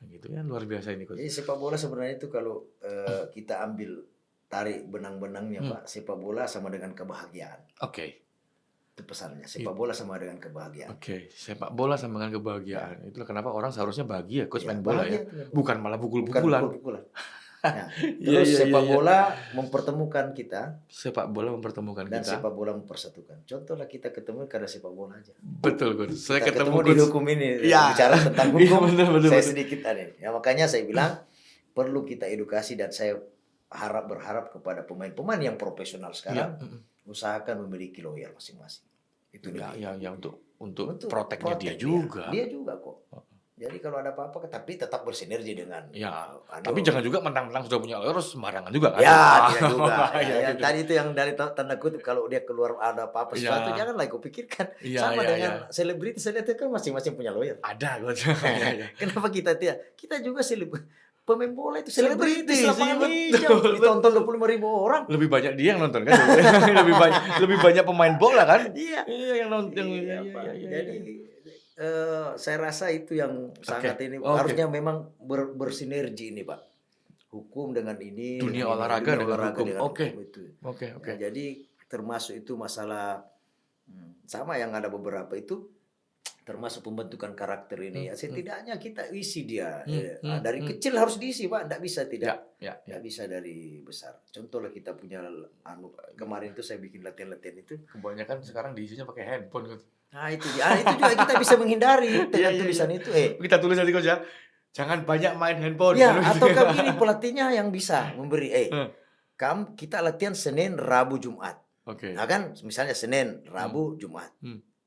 Gitu kan luar biasa ini Coach. Jadi sepak bola sebenarnya itu kalau kita ambil tarik benang-benangnya Pak, sepak bola sama dengan kebahagiaan. Oke. Itu pesannya, sepak bola sama dengan kebahagiaan. Oke, sepak bola sama dengan kebahagiaan. Itulah kenapa orang seharusnya bahagia Coach main bola ya. Bukan malah pukul-pukulan. Nah, terus sepak bola mempertemukan kita. Sepak bola mempertemukan dan kita. sepak bola mempersatukan. Contohlah kita ketemu karena sepak bola aja. Betul Coach. Saya kita ketemu di hukum ini bicara tentang hukum. Saya sedikit aneh. Ya makanya saya bilang perlu kita edukasi dan saya berharap kepada pemain-pemain yang profesional sekarang usahakan memiliki lawyer masing-masing. Itu ya untuk proteknya dia juga. Dia juga kok. Jadi kalau ada apa-apa tapi tetap bersinergi dengan tapi jangan juga mentang-mentang sudah punya lawyer sembarangan juga kan. Tidak juga. Tadi itu yang dari tanda kutip kalau dia keluar ada apa-apa sesuatu janganlah kau pikirkan. Sama dengan selebriti kan masing-masing punya lawyer. Ada Coach. Kenapa kita tidak? Kita juga pemain bola itu Selebritis, selebritis lapangan iya, hijau. betul, Ditonton 25.000 orang. Lebih banyak dia yang nonton kan? lebih banyak pemain bola kan? Iya. Iya yang nonton. Iya, Pak. Jadi saya rasa itu yang sangat ini Oke. harusnya memang bersinergi ini, Pak. Hukum dengan ini, Dunia dengan olahraga dunia dengan olahraga hukum. dengan Oke. hukum itu. Oke. Ya, jadi termasuk itu masalah sama yang ada beberapa itu termasuk pembentukan karakter ini. Ya, setidaknya kita isi dia. Dari kecil harus diisi, Pak. Tidak bisa tidak. Tidak bisa dari besar. Contoh lah kita punya kemarin itu saya bikin latihan-latihan itu. Kebanyakan sekarang diisinya pakai handphone. Nah itu juga kita bisa menghindari dengan tulisan itu. Kita tulis nanti Coach ya. Jangan banyak main handphone. Ya, atau ini pelatihnya yang bisa memberi. Kita latihan Senin, Rabu, Jumat. Oke. Nah kan, misalnya Senin, Rabu, Jumat.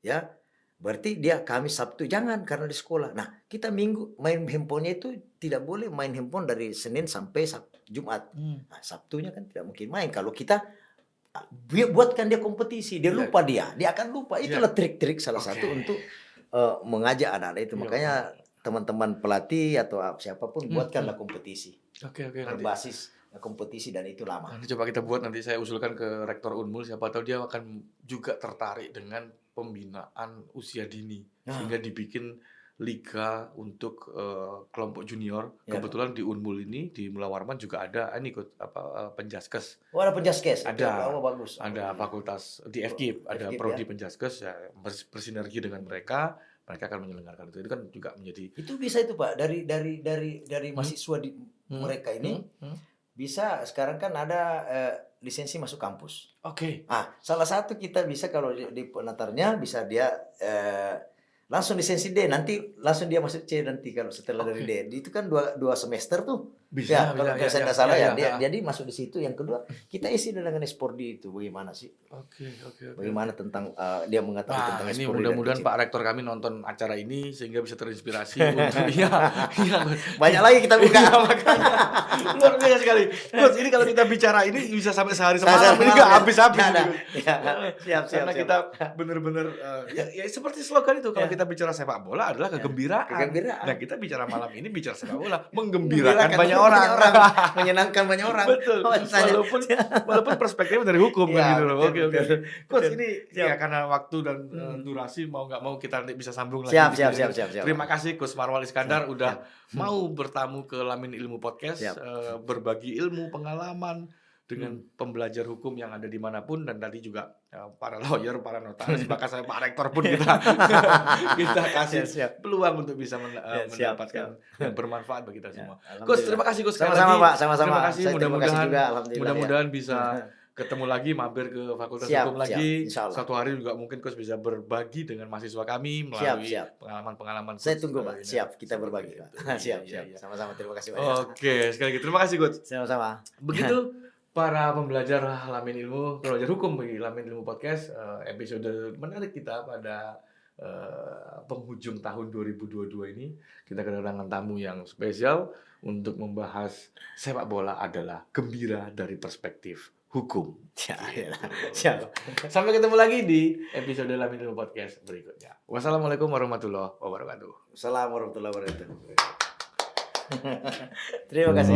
Ya, berarti dia Kamis, Sabtu jangan karena di sekolah. Nah, kita Minggu main handphonenya itu tidak boleh main handphone dari Senin sampai Jumat. Nah, Sabtunya kan tidak mungkin main. Kalau kita buatkan dia kompetisi, dia lupa dia akan lupa. Itulah trik-trik salah satu untuk mengajak anak-anak itu. Makanya teman-teman pelatih atau siapapun buatkanlah kompetisi. Oke. Berbasis kompetisi dan itu lama. Nanti coba kita buat, nanti saya usulkan ke Rektor Unmul, siapa tahu dia akan juga tertarik dengan pembinaan usia dini. Sehingga dibikin liga untuk kelompok junior. Kebetulan di Unmul ini di Mula Warman juga ada Penjaskes. Oh, ada Penjaskes. Ada. Oh, bagus. Ada fakultas di FKIP, ada prodi Penjaskes ya, bersinergi dengan mereka akan menyelenggarakan itu kan juga menjadi. Itu bisa itu Pak dari mahasiswa di mereka ini bisa sekarang kan ada lisensi masuk kampus. Oke. Salah satu kita bisa kalau di penatarnya bisa dia langsung lisensi D, nanti langsung dia masuk C nanti kalau setelah dari D. Itu kan dua semester tuh. Bisa, kalau saya nggak salah ya. Jadi masuk di situ. Yang kedua, kita isi dengan Espordi itu bagaimana sih? Oke. Bagaimana tentang dia mengetahui tentang ini Espordi. Mudah-mudahan Pak Rektor kami nonton acara ini sehingga bisa terinspirasi untuk banyak lagi kita buka. Makanya luar biasa sekali. Coach, ini kalau kita bicara ini bisa sampai sehari semalam, ini nggak habis-habis. Siap. Karena kita benar-benar ya seperti slogan itu, kalau kita bicara sepak bola adalah kegembiraan. Nah, kita bicara malam ini bicara sepak bola, menggembirakan banyak orang. Menyenangkan banyak orang. Betul. Walaupun perspektifnya dari hukum kan gitu loh. Oke. Coach, ini ya karena waktu dan durasi mau nggak mau kita nanti bisa sambung lagi. Siap. Terima kasih Coach Marwal Iskandar udah mau bertamu ke Lamin Ilmu Podcast, berbagi ilmu, pengalaman dengan pembelajar hukum yang ada dimanapun, dan tadi juga para lawyer, para notaris, bahkan saya Pak Rektor pun kita kasih peluang untuk bisa mendapatkan yang bermanfaat bagi kita semua. Coach, terima kasih Coach. Sama-sama Pak, sama-sama. Terima kasih, mudah-mudahan bisa ketemu lagi, mampir ke Fakultas Hukum lagi. Suatu hari juga mungkin Coach bisa berbagi dengan mahasiswa kami melalui pengalaman-pengalaman. Saya tunggu Pak, siap kita berbagi Pak. Siap. Sama-sama, terima kasih banyak. Oke, sekali lagi terima kasih Coach. Sama-sama. Begitu para pembelajar Lamin Ilmu, pembelajar hukum bagi Lamin Ilmu Podcast, episode menarik kita pada penghujung tahun 2022 ini. Kita kedatangan tamu yang spesial untuk membahas sepak bola adalah gembira dari perspektif hukum. Siap. Sampai ketemu lagi di episode Lamin Ilmu Podcast berikutnya. Wassalamualaikum warahmatullahi wabarakatuh. Assalamualaikum warahmatullahi wabarakatuh. Terima kasih.